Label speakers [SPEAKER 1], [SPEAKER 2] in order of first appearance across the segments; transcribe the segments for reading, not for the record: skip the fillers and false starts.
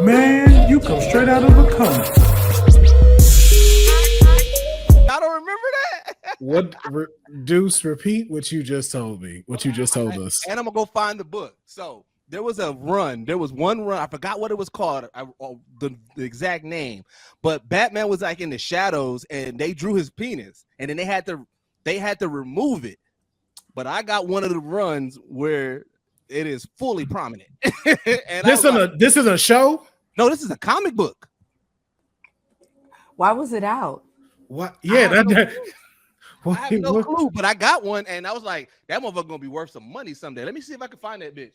[SPEAKER 1] Man, you come straight out of a comic.
[SPEAKER 2] I don't remember that.
[SPEAKER 1] What? Deuce, repeat what you just told me. What you just told us.
[SPEAKER 2] And I'm gonna go find the book. So there was a run. There was one run. I forgot what it was called. The exact name. But Batman was like in the shadows, and they drew his penis, and then they had to remove it. But I got one of the runs where it is fully prominent. And
[SPEAKER 1] this is a show?
[SPEAKER 2] No, this is a comic book.
[SPEAKER 3] Why was it out?
[SPEAKER 1] What? Yeah,
[SPEAKER 2] I have no clue, but I got one, and I was like, that motherfucker gonna be worth some money someday. Let me see if I can find that bitch.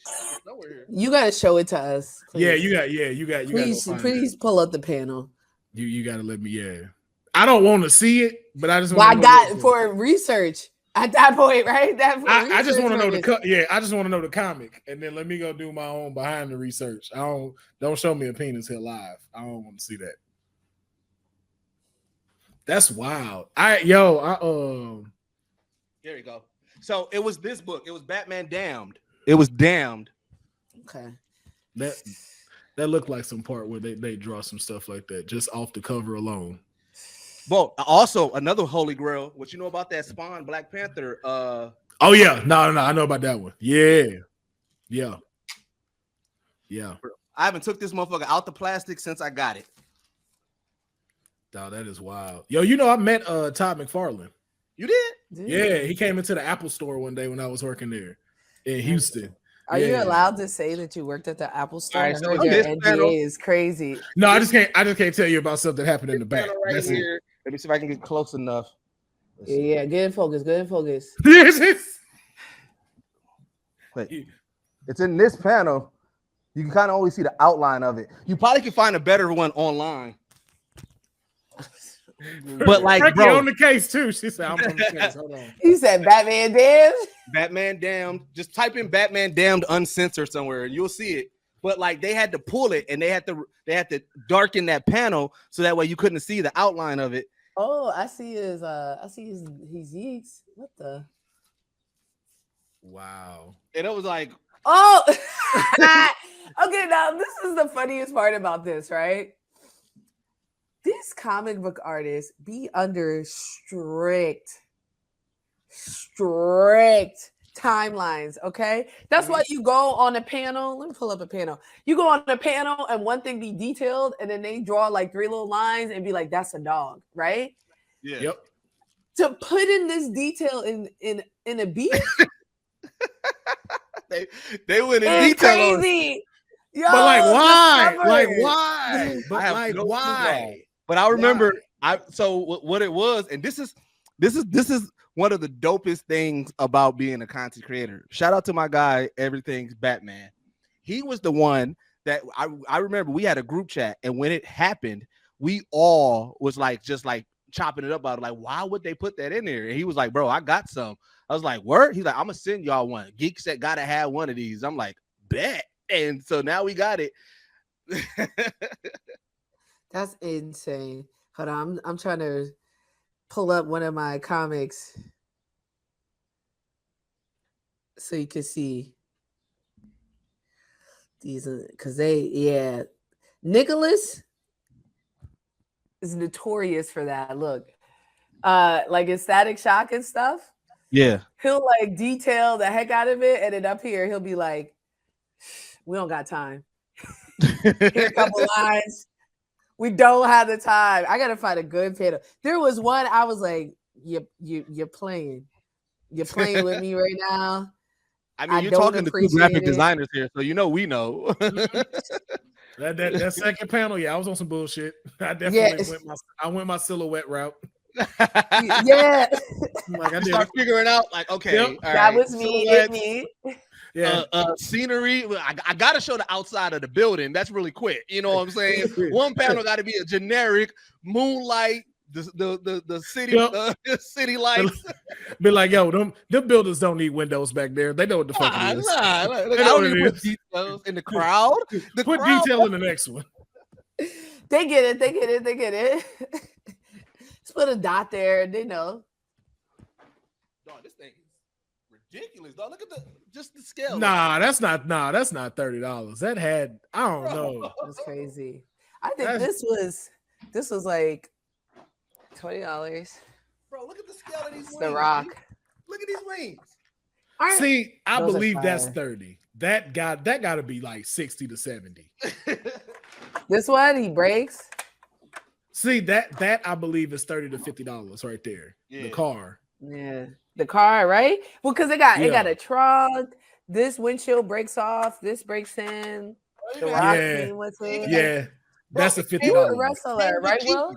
[SPEAKER 2] Here.
[SPEAKER 3] You gotta show it to us.
[SPEAKER 1] Please. You got.
[SPEAKER 3] Please pull up the panel.
[SPEAKER 1] You gotta let me. Yeah, I don't want to see it, but I just.
[SPEAKER 3] I got for research at that point, right?
[SPEAKER 1] I just want to know I just want to know the comic, and then let me go do my own behind the research. Don't show me a penis here live. I don't want to see that. That's wild. Here
[SPEAKER 2] we go. So it was this book. It was Batman Damned. It was Damned.
[SPEAKER 3] Okay.
[SPEAKER 1] That looked like some part where they draw some stuff like that just off the cover alone.
[SPEAKER 2] Well, also another holy grail. What you know about that Spawn Black Panther?
[SPEAKER 1] Oh yeah, no, I know about that one. Yeah.
[SPEAKER 2] I haven't took this motherfucker out the plastic since I got it.
[SPEAKER 1] Oh, that is wild. Yo, you know I met Todd McFarlane.
[SPEAKER 2] You did?
[SPEAKER 1] Yeah, he came into the Apple store one day when I was working there in Houston.
[SPEAKER 3] Are you allowed to say that you worked at the Apple store?
[SPEAKER 2] Right, so
[SPEAKER 3] your NDA is crazy.
[SPEAKER 1] No, I just can't tell you about stuff that happened in the back.
[SPEAKER 2] Right That's here. Let me see if I can get close enough.
[SPEAKER 3] Yeah, get in focus.
[SPEAKER 2] Wait, it's in this panel. You can kind of always see the outline of it. You probably can find a better one online. But like,
[SPEAKER 1] Frankey
[SPEAKER 2] bro,
[SPEAKER 1] on the case too. She said, "I'm on the case." Hold on.
[SPEAKER 3] He said, "Batman Damned."
[SPEAKER 2] Batman Damned. Just type in Batman Damned uncensored somewhere, and you'll see it. But like, they had to pull it, and they had to darken that panel so that way you couldn't see the outline of it.
[SPEAKER 3] Oh, I see his yeeks. What the?
[SPEAKER 1] Wow.
[SPEAKER 2] And it was like,
[SPEAKER 3] oh, okay. Now this is the funniest part about this, right? These comic book artists be under strict timelines, okay? That's why you go on a panel. Let me pull up a panel. You go on a panel and one thing be detailed, and then they draw like 3 little lines and be like, that's a dog, right?
[SPEAKER 2] Yeah.
[SPEAKER 1] Yep.
[SPEAKER 3] To put in this detail in a beast,
[SPEAKER 2] they went in detail.
[SPEAKER 3] Crazy. Yo,
[SPEAKER 1] but like why? Like why? But like
[SPEAKER 2] no
[SPEAKER 1] why?
[SPEAKER 2] But I remember what it was, and this is one of the dopest things about being a content creator. Shout out to my guy, Everything's Batman. He was the one that I remember we had a group chat, and when it happened, we all was like just like chopping it up about it, like, why would they put that in there? And he was like, bro, I got some. I was like, word? He's like, I'm gonna send y'all one. Geeks that gotta have one of these. I'm like, bet. And so now we got it.
[SPEAKER 3] That's insane. Hold on, I'm trying to pull up one of my comics so you can see these, because Nicholas is notorious for that. Look, like in Static Shock and stuff.
[SPEAKER 2] Yeah,
[SPEAKER 3] he'll like detail the heck out of it, and then up here he'll be like, "We don't got time. Here a couple lines." We don't have the time. I gotta find a good panel. There was one I was like, you're playing with me right now.
[SPEAKER 2] I mean, you're talking to 2 graphic designers here, so you know we know.
[SPEAKER 1] that second panel, yeah, I was on some bullshit. I definitely went my silhouette route.
[SPEAKER 3] Yeah,
[SPEAKER 2] like I start figuring out, like, okay,
[SPEAKER 1] yep.
[SPEAKER 3] That was me.
[SPEAKER 2] Yeah, scenery. I gotta show the outside of the building. That's really quick. You know what I'm saying? One panel got to be a generic moonlight, the city, city lights.
[SPEAKER 1] Be like, yo, them buildings don't need windows back there. They know what the fuck it is.
[SPEAKER 2] I don't need put details in the crowd.
[SPEAKER 1] Put detail in the next one.
[SPEAKER 3] They get it. Let's put a dot there. They know.
[SPEAKER 2] Dog, this thing is ridiculous, dog. Look at just the scale.
[SPEAKER 1] Nah, that's not $30. That had, I don't know.
[SPEAKER 3] That's crazy. I think this was like $20.
[SPEAKER 2] Bro, look at the scale of these wings.
[SPEAKER 3] The Rock.
[SPEAKER 2] Dude. Look at these wings.
[SPEAKER 1] See, I
[SPEAKER 3] Those
[SPEAKER 1] believe
[SPEAKER 3] are
[SPEAKER 1] that's
[SPEAKER 3] fire.
[SPEAKER 1] 30. That got to be like 60 to 70.
[SPEAKER 3] This one he breaks.
[SPEAKER 1] See, that I believe is $30 to $50 right there.
[SPEAKER 2] Yeah.
[SPEAKER 1] The car.
[SPEAKER 3] Yeah, the car, right? Well, because it got a trunk. This windshield breaks off. This breaks in. The Rock came with it.
[SPEAKER 1] Yeah, that's a $50.
[SPEAKER 3] You were a wrestler, right, Will?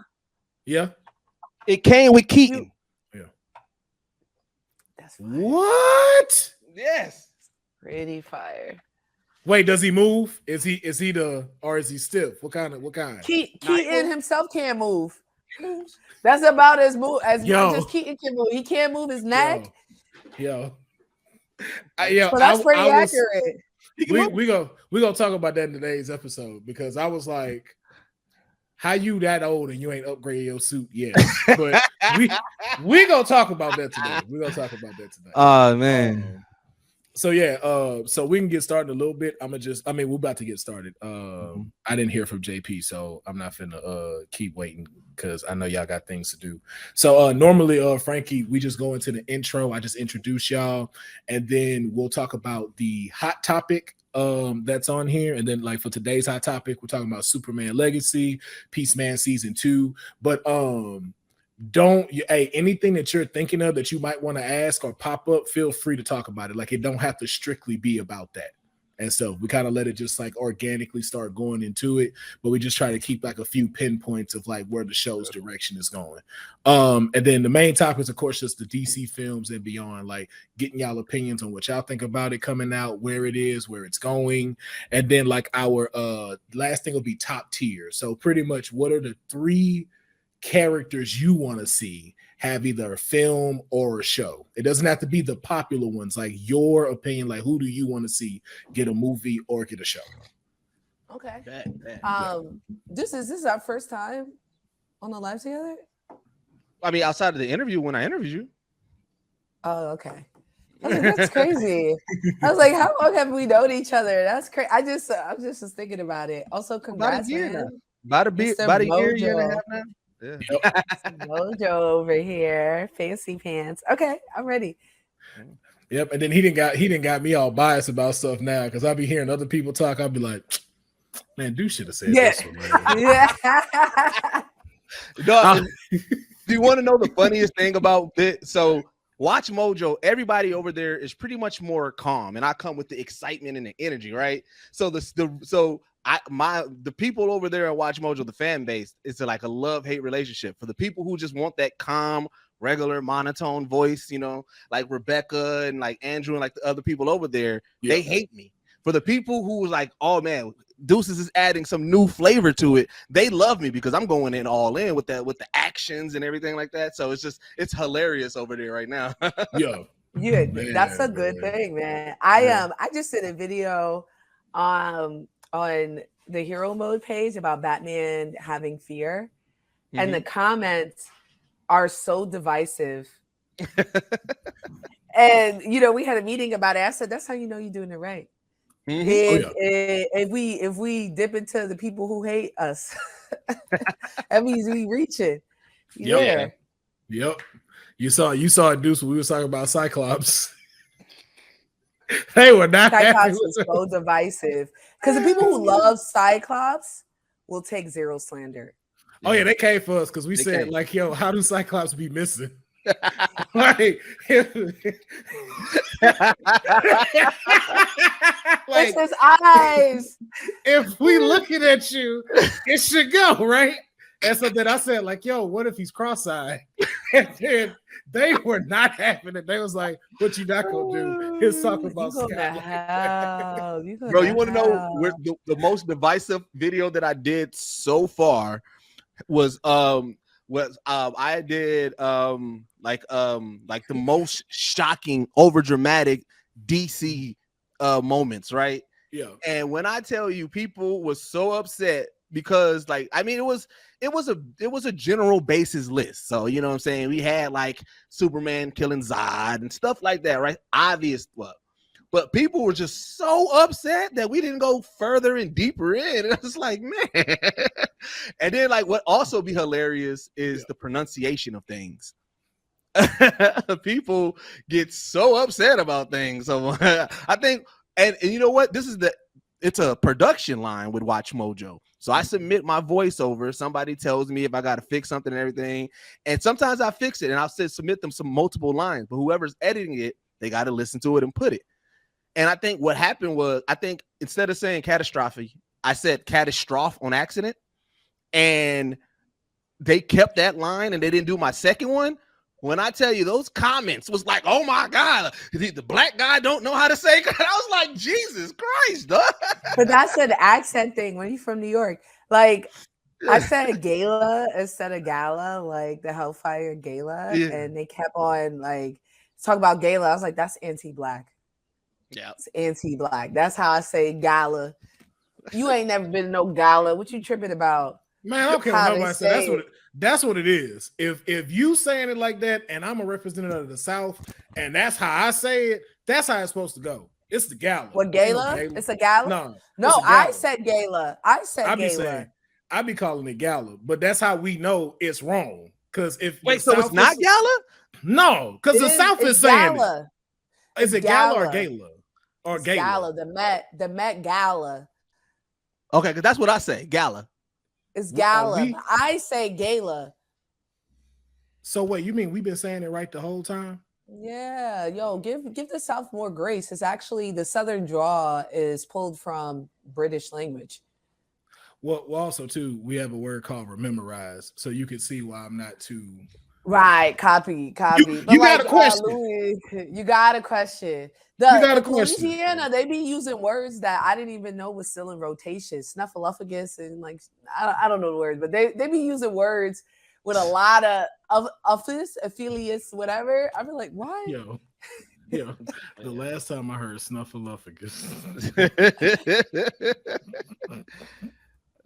[SPEAKER 1] Yeah.
[SPEAKER 2] It came with Keaton.
[SPEAKER 1] Yeah.
[SPEAKER 3] That's
[SPEAKER 1] What?
[SPEAKER 2] Yes.
[SPEAKER 3] pretty fire.
[SPEAKER 1] Wait, does he move? Is he or is he stiff? What kind?
[SPEAKER 3] Keaton himself can't move. That's about as much as Keaton can move. He can't move his neck.
[SPEAKER 1] So
[SPEAKER 3] that's pretty accurate.
[SPEAKER 1] We gonna talk about that in today's episode because I was like, how you that old and you ain't upgraded your suit yet? But we gonna talk about that today.
[SPEAKER 2] Oh man.
[SPEAKER 1] So we can get started a little bit. We're about to get started. I didn't hear from JP, so I'm not finna keep waiting because I know y'all got things to do. So normally, Frankie, we just go into the intro. I just introduce y'all, and then we'll talk about the hot topic that's on here. And then like for today's hot topic, we're talking about Superman Legacy, Peace Man Season 2. But anything that you're thinking of that you might want to ask or pop up, feel free to talk about it. Like it don't have to strictly be about that. And so we kind of let it just like organically start going into it, but we just try to keep like a few pinpoints of like where the show's direction is going. And then the main topic is of course just the DC films and beyond, like getting y'all opinions on what y'all think about it coming out, where it is, where it's going. And then like our last thing will be top tier. So pretty much what are the 3 characters you want to see have either a film or a show? It doesn't have to be the popular ones, like your opinion, like who do you want to see get a movie or get a show?
[SPEAKER 3] Okay. This is our first time on the live together.
[SPEAKER 2] I mean, outside of the interview when I interviewed you.
[SPEAKER 3] Oh, okay. I was like, that's crazy. I was like, how long have we known each other? That's crazy. I just was thinking about it. Also, congrats, man.
[SPEAKER 2] About a year and a half now. Yeah.
[SPEAKER 3] Mojo over here, fancy pants. Okay, I'm ready.
[SPEAKER 1] Yep, and then he didn't got me all biased about stuff now because I'll be hearing other people talk. I'll be like, man, dude should have said this one.
[SPEAKER 3] Yeah.
[SPEAKER 2] Do you want to know the funniest thing about it? So Watch Mojo, everybody over there is pretty much more calm, and I come with the excitement and the energy, right? So the people over there at Watch Mojo, the fan base, it's like a love-hate relationship. For the people who just want that calm, regular, monotone voice, you know, like Rebecca and like Andrew and like the other people over there, they hate me. For the people who was like, oh man, Deuces is adding some new flavor to it, they love me because I'm going in all in with that, with the actions and everything like that. So it's hilarious over there right now.
[SPEAKER 3] That's a good thing, man. I just did a video on the hero mode page about Batman having fear, and the comments are so divisive. And we had a meeting about it. I said, that's how you know you're doing it right. If we dip into the people who hate us, that means we reach it.
[SPEAKER 1] Yep. You saw it, Deuce, when we were talking about Cyclops. They were not.
[SPEAKER 3] Cyclops was so divisive because the people who love Cyclops will take zero slander.
[SPEAKER 1] Oh yeah, they came for us because we said like, yo, how do Cyclops be missing? Like,
[SPEAKER 3] it's his eyes.
[SPEAKER 1] If we looking at you, it should go right. And so then I said, like, yo, what if he's cross-eyed? And then they were not having it. They was like, what you not gonna do? He's talking about
[SPEAKER 2] Bro, you want to know where the most divisive video that I did so far was I did like the most shocking, over dramatic DC moments, right?
[SPEAKER 1] Yeah.
[SPEAKER 2] And when I tell you, people were so upset because like I mean it was a general basis list. So you know what I'm saying? We had like Superman killing Zod and stuff like that, right? Obvious stuff. But people were just so upset that we didn't go further and deeper in. And I was like, man. And then like what also be hilarious is the pronunciation of things. People get so upset about things. So I think, and you know what? It's a production line with Watch Mojo. So I submit my voiceover. Somebody tells me if I got to fix something and everything. And sometimes I fix it and I'll submit them some multiple lines. But whoever's editing it, they got to listen to it and put it. And I think what happened was, I think instead of saying catastrophe, I said catastrophe on accident. And they kept that line and they didn't do my second one. When I tell you those comments was like, oh my God, the black guy don't know how to say God. I was like, Jesus Christ. Dog.
[SPEAKER 3] But that's an accent thing when you're from New York. Like, I said gala instead of gala, like the Hellfire Gala. Yeah. And they kept on like talk about gala. I was like, that's anti-black.
[SPEAKER 2] Yeah,
[SPEAKER 3] it's anti-black. That's how I say gala. You ain't never been to no gala. What you tripping about?
[SPEAKER 1] Man, I don't care what nobody says. That's what it is. If you saying it like that, and I'm a representative of the South, and that's how I say it, that's how it's supposed to go. It's the gala.
[SPEAKER 3] What gala? It's a gala? No, I said gala.
[SPEAKER 1] I be calling it gala, but that's how we know it's wrong. Because if
[SPEAKER 2] so it's not gala?
[SPEAKER 1] No, because the South is saying it. Is it gala or gala? Or
[SPEAKER 3] gala? Gala, the Met Gala.
[SPEAKER 2] Okay, because that's what I say, gala.
[SPEAKER 3] It's gala. I say gala.
[SPEAKER 1] So wait, you mean we've been saying it right the whole time?
[SPEAKER 3] Yeah, yo, give the South more grace. It's actually the Southern draw is pulled from British language.
[SPEAKER 1] Well, also too, we have a word called rememorize, so you can see why I'm not too
[SPEAKER 3] right. Copy.
[SPEAKER 1] You got a question.
[SPEAKER 3] Louis, you got a question. Louisiana, they be using words that I didn't even know was still in rotation. Snuffleupagus and like I don't know the words, but they be using words with a lot of office, affiliates, whatever. I be like, why?
[SPEAKER 1] Yo, the last time I heard snuffleupagus.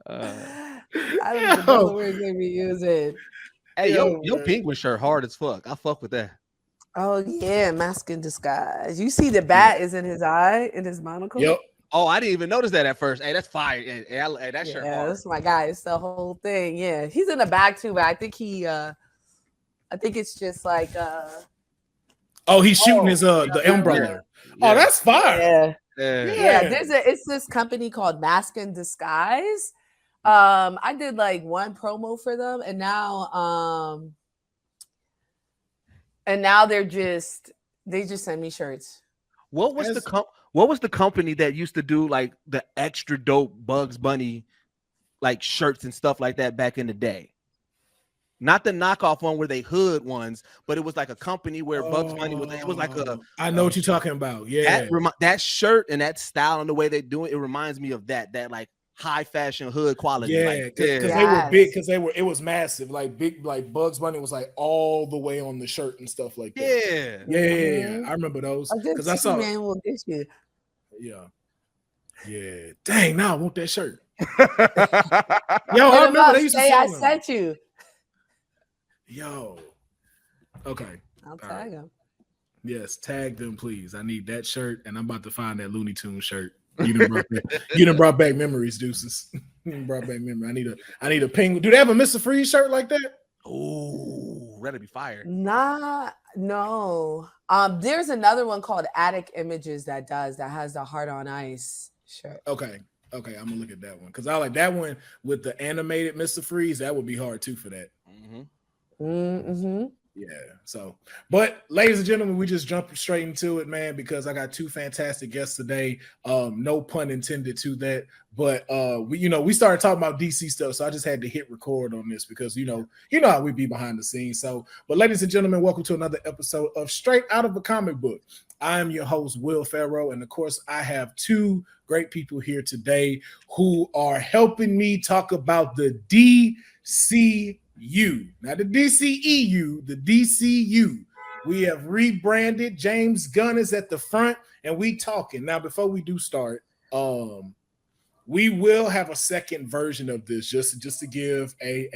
[SPEAKER 3] I don't know the words they be using.
[SPEAKER 2] Hey, your penguin shirt hard as fuck. I fuck with that.
[SPEAKER 3] Oh yeah, mask in disguise. You see the bat is in his eye, in his monocle.
[SPEAKER 1] Yep.
[SPEAKER 2] Oh, I didn't even notice that at first. Hey, that's fire. Hey, that shirt hard.
[SPEAKER 3] Yeah, that's my guy. It's the whole thing. Yeah, he's in the back too, but I think it's just like
[SPEAKER 1] he's shooting his the umbrella. Yeah. Oh, that's fire.
[SPEAKER 3] Yeah. It's this company called Mask in Disguise. I did like one promo for them, and now they just send me shirts.
[SPEAKER 2] What was the company that used to do like the extra dope Bugs Bunny like shirts and stuff like that back in the day? Not the knockoff one where they hood ones, but it was like a company where Bugs Bunny was. It was like
[SPEAKER 1] I know what you're talking about. Yeah,
[SPEAKER 2] that shirt and that style and the way they do it, it reminds me of that like high fashion hood quality.
[SPEAKER 1] Yeah, because they were big. Because it was massive. Like big, like Bugs Bunny was like all the way on the shirt and stuff like that. Yeah. I remember those because I saw.
[SPEAKER 3] Man will get you.
[SPEAKER 1] Yeah. Dang, now I want that shirt. Yo, I remember they used to say
[SPEAKER 3] I sent you.
[SPEAKER 1] Yo. Okay.
[SPEAKER 3] I'll tag them.
[SPEAKER 1] Yes, tag them, please. I need that shirt, and I'm about to find that Looney Tunes shirt. You done brought back memories, Deuces. Brought back memory. I need a penguin. Do they have a Mr. Freeze shirt like that?
[SPEAKER 2] Oh, that'd be fire.
[SPEAKER 3] Nah, no. There's another one called Attic Images that has the Heart on Ice shirt.
[SPEAKER 1] Okay, I'm gonna look at that one because I like that one with the animated Mr. Freeze. That would be hard too for that. Yeah. So, but ladies and gentlemen, we just jumped straight into it, man, because I got two fantastic guests today. No pun intended to that, but we started talking about DC stuff, so I just had to hit record on this because you know how we be behind the scenes. So, but ladies and gentlemen, welcome to another episode of Straight Out of a Comic Book. I am your host, Will Pharaoh, and of course, I have two great people here today who are helping me talk about the DCU. Not the DCEU, the DCU. We have rebranded. James Gunn is at the front, and we talking. Now, before we do start, we will have a second version of this just to give a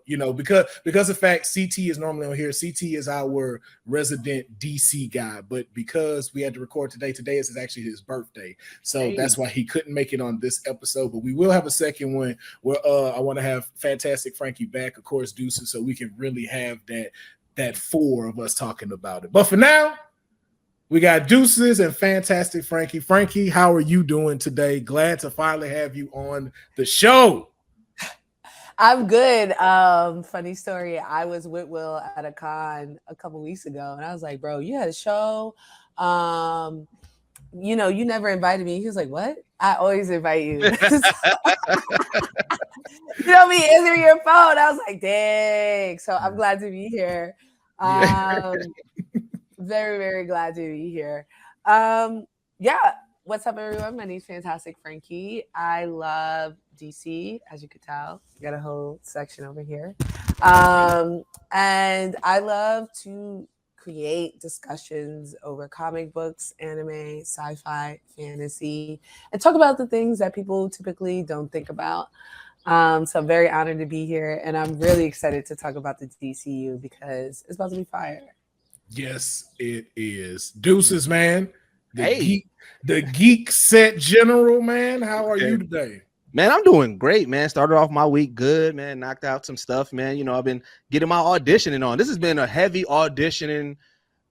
[SPEAKER 1] because of the fact CT is normally on here. CT is our resident DC guy, but because we had to record today is actually his birthday, so that's why he couldn't make it on this episode. But we will have a second one where I want to have Fantastic Frankey back, of course, Deuces, so we can really have that four of us talking about it. But for now, we got Deuces and Fantastic Frankey. Frankey, how are you doing today? Glad to finally have you on the show.
[SPEAKER 3] I'm good. Funny story. I was with Will at a con a couple weeks ago, and I was like, "Bro, you had a show. You never invited me." He was like, "What? I always invite you." Me answering your phone. I was like, "Dang!" So I'm glad to be here. Very, very glad to be here. What's up, everyone? My name's Fantastic Frankey. I love DC, as you could tell. Got a whole section over here. And I love to create discussions over comic books, anime, sci-fi, fantasy, and talk about the things that people typically don't think about. So I'm very honored to be here, and I'm really excited to talk about the DCU because it's about to be fire.
[SPEAKER 1] Yes, it is. Deuces, man. The geek set general, man. How are you today?
[SPEAKER 2] Man, I'm doing great, man. Started off my week good, man. Knocked out some stuff, man. I've been getting my auditioning on. This has been a heavy auditioning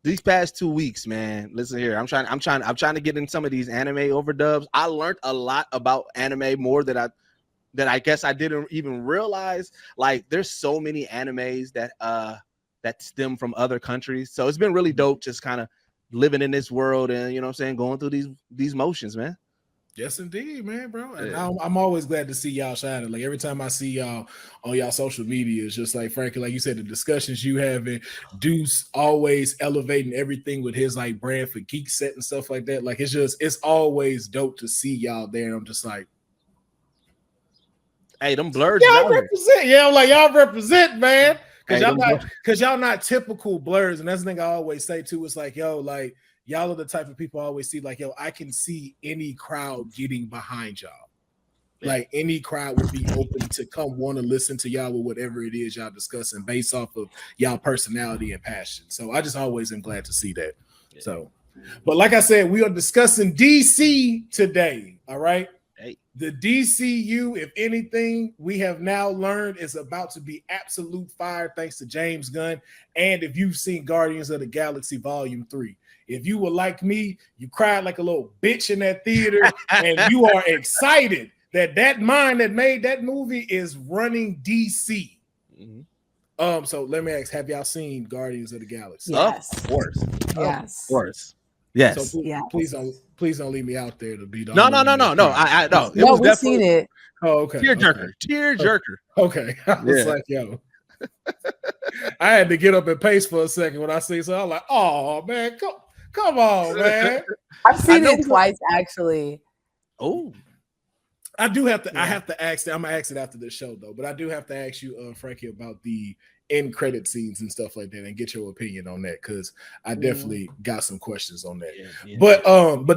[SPEAKER 2] these past 2 weeks, man. Listen here. I'm trying to get in some of these anime overdubs. I learned a lot about anime more that I guess I didn't even realize. Like, there's so many animes that stem from other countries. So it's been really dope just kind of living in this world and, going through these motions, man.
[SPEAKER 1] Yes, indeed, man, bro. And I'm always glad to see y'all shining. Like, every time I see y'all on y'all social media, it's just like, Frankie, like you said, the discussions you having, Deuce always elevating everything with his like brand for Geek Set and stuff like that. Like, it's always dope to see y'all there. And I'm just like,
[SPEAKER 2] hey, them blurs.
[SPEAKER 1] Y'all represent. Yeah, I'm like, y'all represent, man. Because
[SPEAKER 2] Hey,
[SPEAKER 1] y'all not typical blurs. And that's the thing I always say too. It's like, yo, like, y'all are the type of people I always see, like, yo, I can see any crowd getting behind y'all. Like, any crowd would be open to come want to listen to y'all with whatever it is y'all discussing based off of y'all personality and passion. So I just always am glad to see that. So, but like I said, we are discussing DC today. All right. The DCU, if anything, we have now learned is about to be absolute fire thanks to James Gunn. And if you've seen Guardians of the Galaxy Volume 3, if you were like me, you cried like a little bitch in that theater, and you are excited that mind that made that movie is running DC. Mm-hmm. So let me ask, have y'all seen Guardians of the Galaxy?
[SPEAKER 3] Yes.
[SPEAKER 2] Of course.
[SPEAKER 3] Yes.
[SPEAKER 2] Of course. Yes.
[SPEAKER 1] So please don't leave me out there to be the
[SPEAKER 2] No. I know.
[SPEAKER 3] It was definitely seen it.
[SPEAKER 1] Oh, okay.
[SPEAKER 2] Tearjerker.
[SPEAKER 1] Okay. I was like, yo. I had to get up and pace for a second when I see, so I'm like, oh man, come on, man.
[SPEAKER 3] I've seen it twice, actually.
[SPEAKER 2] Oh.
[SPEAKER 1] I do have to. I have to ask. I'm gonna ask it after this show, though. But I do have to ask you, Frankie, about the end credit scenes and stuff like that, and get your opinion on that, because I definitely got some questions on that. Yeah. But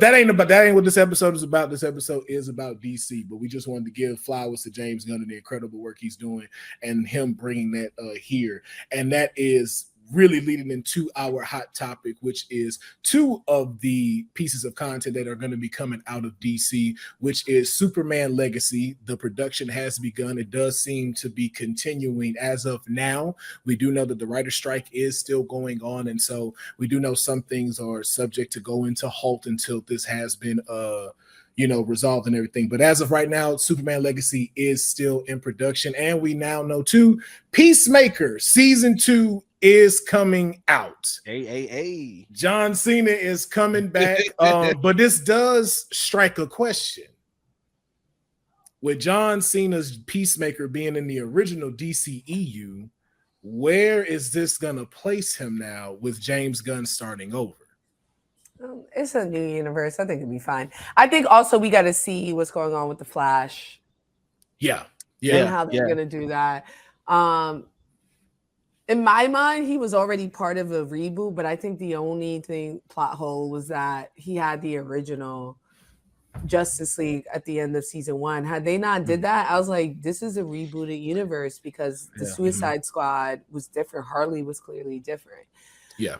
[SPEAKER 1] that ain't what this episode is about. This episode is about DC. But we just wanted to give flowers to James Gunn and the incredible work he's doing, and him bringing that here, and that is really leading into our hot topic, which is two of the pieces of content that are going to be coming out of DC, which is Superman Legacy. The production has begun. It does seem to be continuing as of now. We do know that the writer's strike is still going on, and so we do know some things are subject to go into halt until this has been resolved and everything. But as of right now, Superman Legacy is still in production, and we now know too, Peacemaker Season 2 is coming out.
[SPEAKER 2] Hey.
[SPEAKER 1] John Cena is coming back. But this does strike a question. With John Cena's Peacemaker being in the original DCEU, where is this going to place him now with James Gunn starting over?
[SPEAKER 3] It's a new universe. I think it'll be fine. I think also we got to see what's going on with the Flash.
[SPEAKER 1] Yeah.
[SPEAKER 3] And how they're going to do that. In my mind, he was already part of a reboot, but I think the only plot hole was that he had the original Justice League at the end of season 1. Had they not did that, I was like, this is a rebooted universe because the Suicide Squad was different. Harley was clearly different.
[SPEAKER 1] Yeah.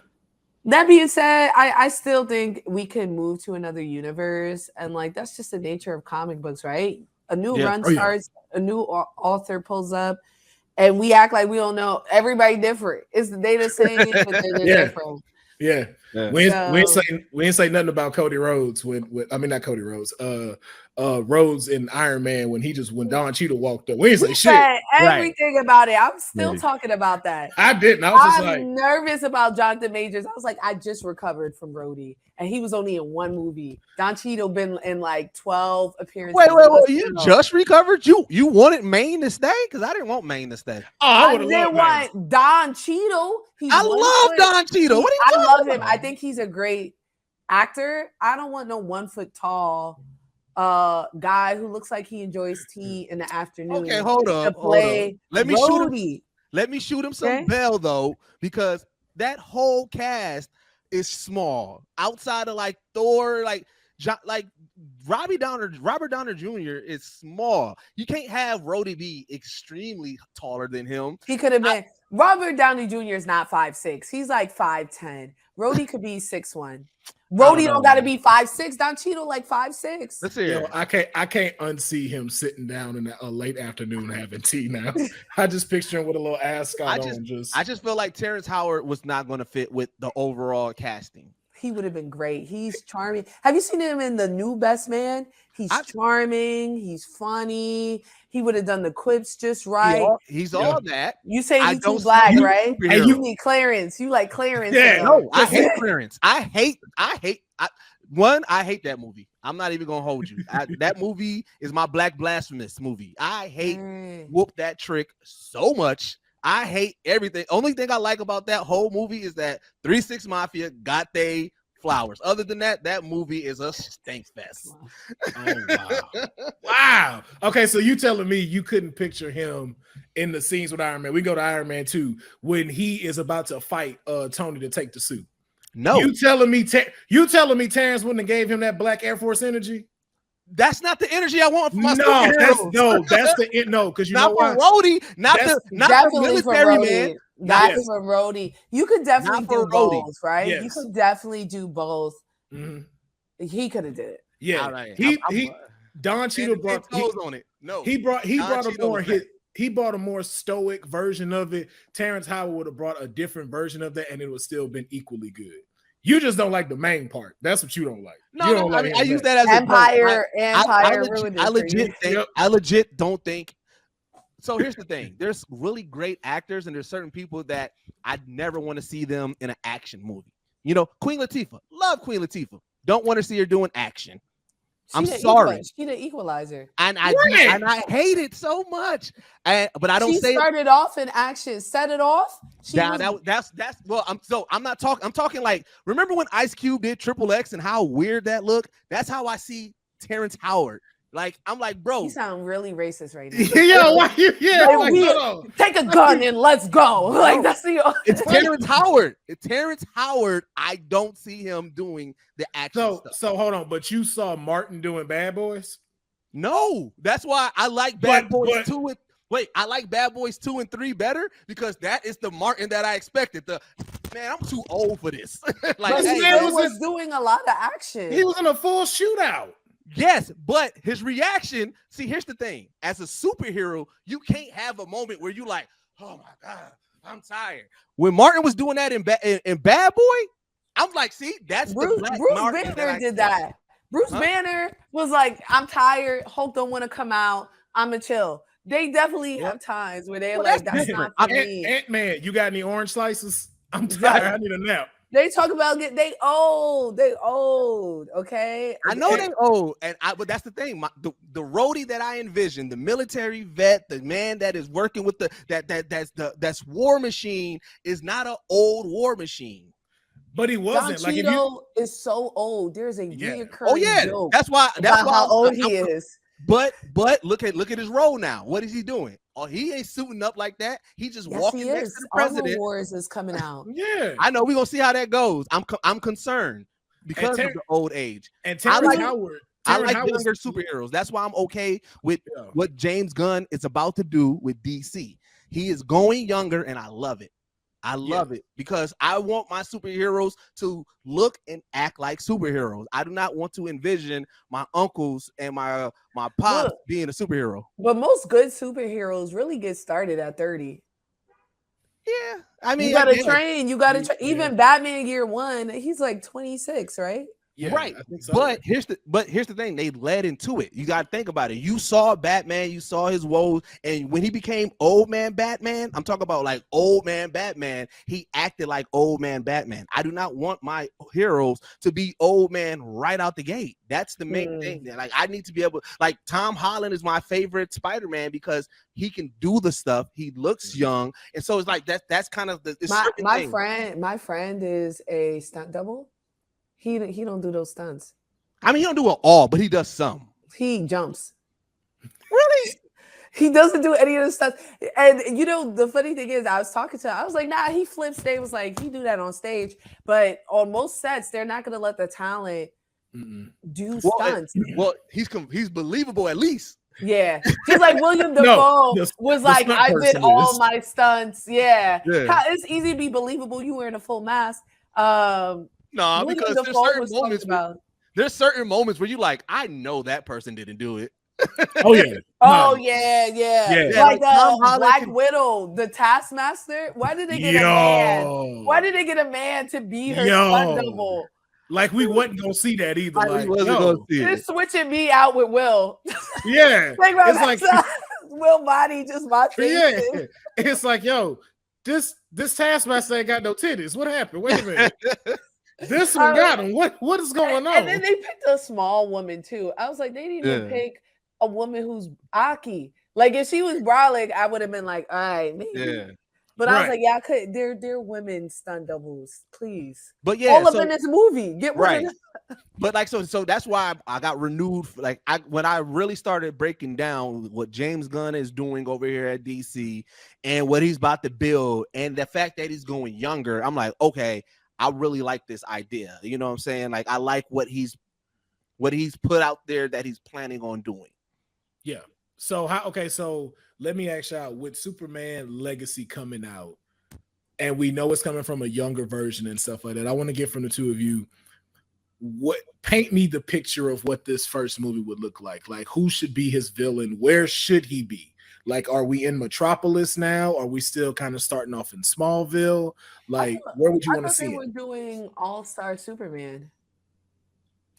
[SPEAKER 3] That being said, I still think we can move to another universe, and like that's just the nature of comic books, right? A new run starts, a new author pulls up, and we act like we don't know. Everybody different. They the same, but they're different.
[SPEAKER 1] Yeah. We ain't say nothing about Cody Rhodes not Cody Rhodes. Rhodes in Iron Man when Don Cheadle walked up. We ain't say shit.
[SPEAKER 3] Everything about it. I'm still talking about that.
[SPEAKER 1] I didn't. I was just like
[SPEAKER 3] nervous about Jonathan Majors. I was like, I just recovered from Rhodey, and he was only in 1 movie. Don Cheadle been in like 12 appearances.
[SPEAKER 2] Wait! You just recovered? You wanted Maine to stay? Because I didn't want Maine to stay.
[SPEAKER 3] I didn't want Don Cheadle.
[SPEAKER 2] I love Don Cheadle. What are you
[SPEAKER 3] I love him. I think he's a great actor. I don't want no 1 foot tall guy who looks like he enjoys tea in the afternoon.
[SPEAKER 2] Okay, hold up. Let me shoot him some bell though, because that whole cast is small. Outside of like Thor, like Robert Downer Jr. is small. You can't have Rhodey be extremely taller than him.
[SPEAKER 3] He could have been. Robert Downey Jr. is not 5'6". He's like 5'10". Rhodey could be 6'1". Rhodey don't got to be 5'6". Don Cheadle like 5'6".
[SPEAKER 2] Let's hear it.
[SPEAKER 1] I can't unsee him sitting down in a late afternoon having tea now. I just picture him with a little ascot on.
[SPEAKER 2] I just feel like Terrence Howard was not going to fit with the overall casting.
[SPEAKER 3] He would have been great. He's charming. Have you seen him in The New Best Man? He's charming. He's funny. He would have done the quips just right.
[SPEAKER 2] He's all that.
[SPEAKER 3] You say he's too black, right? And you need Clarence. You like Clarence.
[SPEAKER 2] Yeah, no, I hate Clarence. I hate that movie. I'm not even gonna hold you. That movie is my Black Blasphemous movie. I hate Whoop That Trick so much. I hate everything. Only thing I like about that whole movie is that 3 6 Mafia got they flowers. Other than that, that movie is a stink fest.
[SPEAKER 1] Oh wow. Wow. Okay, so you telling me you couldn't picture him in the scenes with Iron Man. We go to Iron Man 2 when he is about to fight Tony to take the suit.
[SPEAKER 2] No.
[SPEAKER 1] You telling me Terrence wouldn't have gave him that black Air Force energy?
[SPEAKER 2] That's not the energy I want from my
[SPEAKER 1] because you know what?
[SPEAKER 2] Rhodey, not the military man.
[SPEAKER 3] Not for Rhodey. You could definitely do both, right? Yes. You could definitely do both. Mm-hmm. He could have did it.
[SPEAKER 1] Yeah, right. Don Cheadle brought a more stoic version of it. Terrence Howard would have brought a different version of that, and it would still been equally good. You just don't like the main part. That's what you don't like.
[SPEAKER 2] No, I use that as
[SPEAKER 3] Empire.
[SPEAKER 2] I legit don't think. So here's the thing. There's really great actors, and there's certain people that I'd never want to see them in an action movie. You know, Queen Latifah. Love Queen Latifah. Don't want to see her doing action. I'm sorry.
[SPEAKER 3] She's the Equalizer,
[SPEAKER 2] and I hate it so much. But I don't say.
[SPEAKER 3] She started off in action. Set it off.
[SPEAKER 2] That's well. I'm not talking. I'm talking like. Remember when Ice Cube did Triple X and how weird that looked? That's how I see Terrence Howard. Like I'm like, bro.
[SPEAKER 3] You sound really racist right now. Take a gun and let's go. Like that's
[SPEAKER 2] It's Terrence Howard. It's Terrence Howard. I don't see him doing the action stuff.
[SPEAKER 1] So hold on, but you saw Martin doing Bad Boys?
[SPEAKER 2] No, that's why I like Bad Boys 2 and I like Bad Boys 2 and 3 better because that is the Martin that I expected. I'm too old for this.
[SPEAKER 3] He was doing a lot of action.
[SPEAKER 1] He was in a full shootout.
[SPEAKER 2] Yes, but his reaction. See, here's the thing: as a superhero, you can't have a moment where you like, "Oh my god, I'm tired." When Martin was doing that in Bad Boy, I'm like, "See, that's
[SPEAKER 3] Bruce Banner did that." Bruce Banner was like, "I'm tired. Hulk don't want to come out. I'ma chill." They definitely have times where they're like, "That's not for me."
[SPEAKER 1] Ant-Man, you got any orange slices? I'm tired. I need a nap.
[SPEAKER 3] They talk about they old, okay?
[SPEAKER 2] I know they old, but that's the thing. The Rhodey that I envision, the military vet, the man that is working with that's War Machine is not an old War Machine.
[SPEAKER 1] But he wasn't.
[SPEAKER 3] Don Cheadle is so old. There's a reoccurring joke.
[SPEAKER 2] That's why
[SPEAKER 3] how old he is.
[SPEAKER 2] But look at his role now. What is he doing? Oh, he ain't suiting up like that. He just walking next to the president.
[SPEAKER 3] Armor Wars is coming out.
[SPEAKER 1] Yeah,
[SPEAKER 2] I know. We're gonna see how that goes. I'm concerned because of the old age.
[SPEAKER 1] And Terrence Howard,
[SPEAKER 2] I like younger superheroes. That's why I'm okay with what James Gunn is about to do with DC. He is going younger, and I love it. I love it because I want my superheroes to look and act like superheroes. I do not want to envision my uncles and my pops being a superhero.
[SPEAKER 3] But most good superheroes really get started at 30.
[SPEAKER 2] Yeah, I mean,
[SPEAKER 3] you gotta train. You gotta train. Even Batman Year One, he's like 26, right?
[SPEAKER 1] Yeah,
[SPEAKER 2] right.
[SPEAKER 1] So.
[SPEAKER 2] But here's the thing. They led into it. You got to think about it. You saw Batman. You saw his woes. And when he became old man Batman, I'm talking about like old man Batman, he acted like old man Batman. I do not want my heroes to be old man right out the gate. That's the main thing. Like, I need to be able, like, Tom Holland is my favorite Spider-Man because he can do the stuff. He looks young. And so it's like that's kind of the
[SPEAKER 3] my friend is a stunt double. He don't do those stunts.
[SPEAKER 2] I mean, he don't do it all, but he does some.
[SPEAKER 3] He jumps.
[SPEAKER 2] Really?
[SPEAKER 3] He doesn't do any of the stuff. And you know, the funny thing is, I was talking to him. I was like, nah, he flips. They was like, he do that on stage. But on most sets, they're not gonna let the talent do stunts.
[SPEAKER 2] Well, he's believable at least.
[SPEAKER 3] Yeah, just like William Dafoe was like, I did all my stunts. Yeah. It's easy to be believable. You wearing a full mask.
[SPEAKER 2] No, because there's certain moments where you like, I know that person didn't do it.
[SPEAKER 3] Yeah. Like Black Widow, the Taskmaster. Why did they get a man? Why did they get a man to be her stunt double?
[SPEAKER 1] Like, we wasn't gonna see that either. Like,
[SPEAKER 3] it's switching me out with Will.
[SPEAKER 1] Yeah,
[SPEAKER 3] it's like Will body just my face.
[SPEAKER 1] Yeah, it's like, yo, this Taskmaster ain't got no titties. What happened? Wait a minute. This one got him. What is going on?
[SPEAKER 3] And then they picked a small woman too. I was like, they didn't even pick a woman who's Aki. Like, if she was brolic, I would have been like, all right, maybe. Yeah. But I was like, yeah, I could. They're women stunt doubles, please.
[SPEAKER 2] But yeah,
[SPEAKER 3] all up in this movie. Get
[SPEAKER 2] right. But like, so that's why I got renewed. Like, when I really started breaking down what James Gunn is doing over here at DC and what he's about to build, and the fact that he's going younger, I'm like, okay, I really like this idea. You know what I'm saying? Like, I like what he's put out there that he's planning on doing.
[SPEAKER 1] Yeah. So so let me ask y'all, with Superman Legacy coming out, and we know it's coming from a younger version and stuff like that, I want to get from the two of you, paint me the picture of what this first movie would look like. Like, who should be his villain? Where should he be? Like, are we in Metropolis now? Are we still kind of starting off in Smallville? Like, where would you want to see it?
[SPEAKER 3] We're doing All-Star Superman.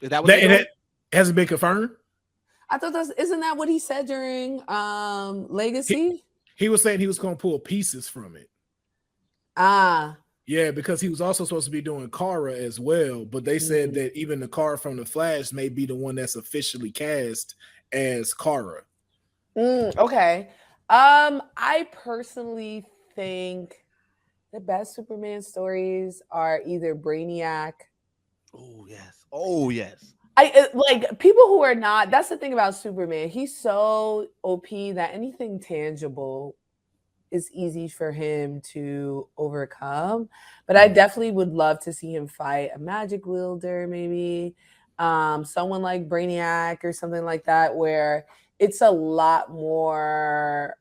[SPEAKER 2] Is that what it
[SPEAKER 1] hasn't been confirmed?
[SPEAKER 3] I thought isn't that what he said during Legacy?
[SPEAKER 1] He was saying he was going to pull pieces from it. Yeah, because he was also supposed to be doing Kara as well, but they said that even the Kara from the Flash may be the one that's officially cast as Kara.
[SPEAKER 3] Okay. I personally think the best Superman stories are either Brainiac.
[SPEAKER 2] Oh yes.
[SPEAKER 3] Like, people who are not. That's the thing about Superman. He's so OP that anything tangible is easy for him to overcome. But I definitely would love to see him fight a magic wielder, maybe someone like Brainiac or something like that, where it's a lot more.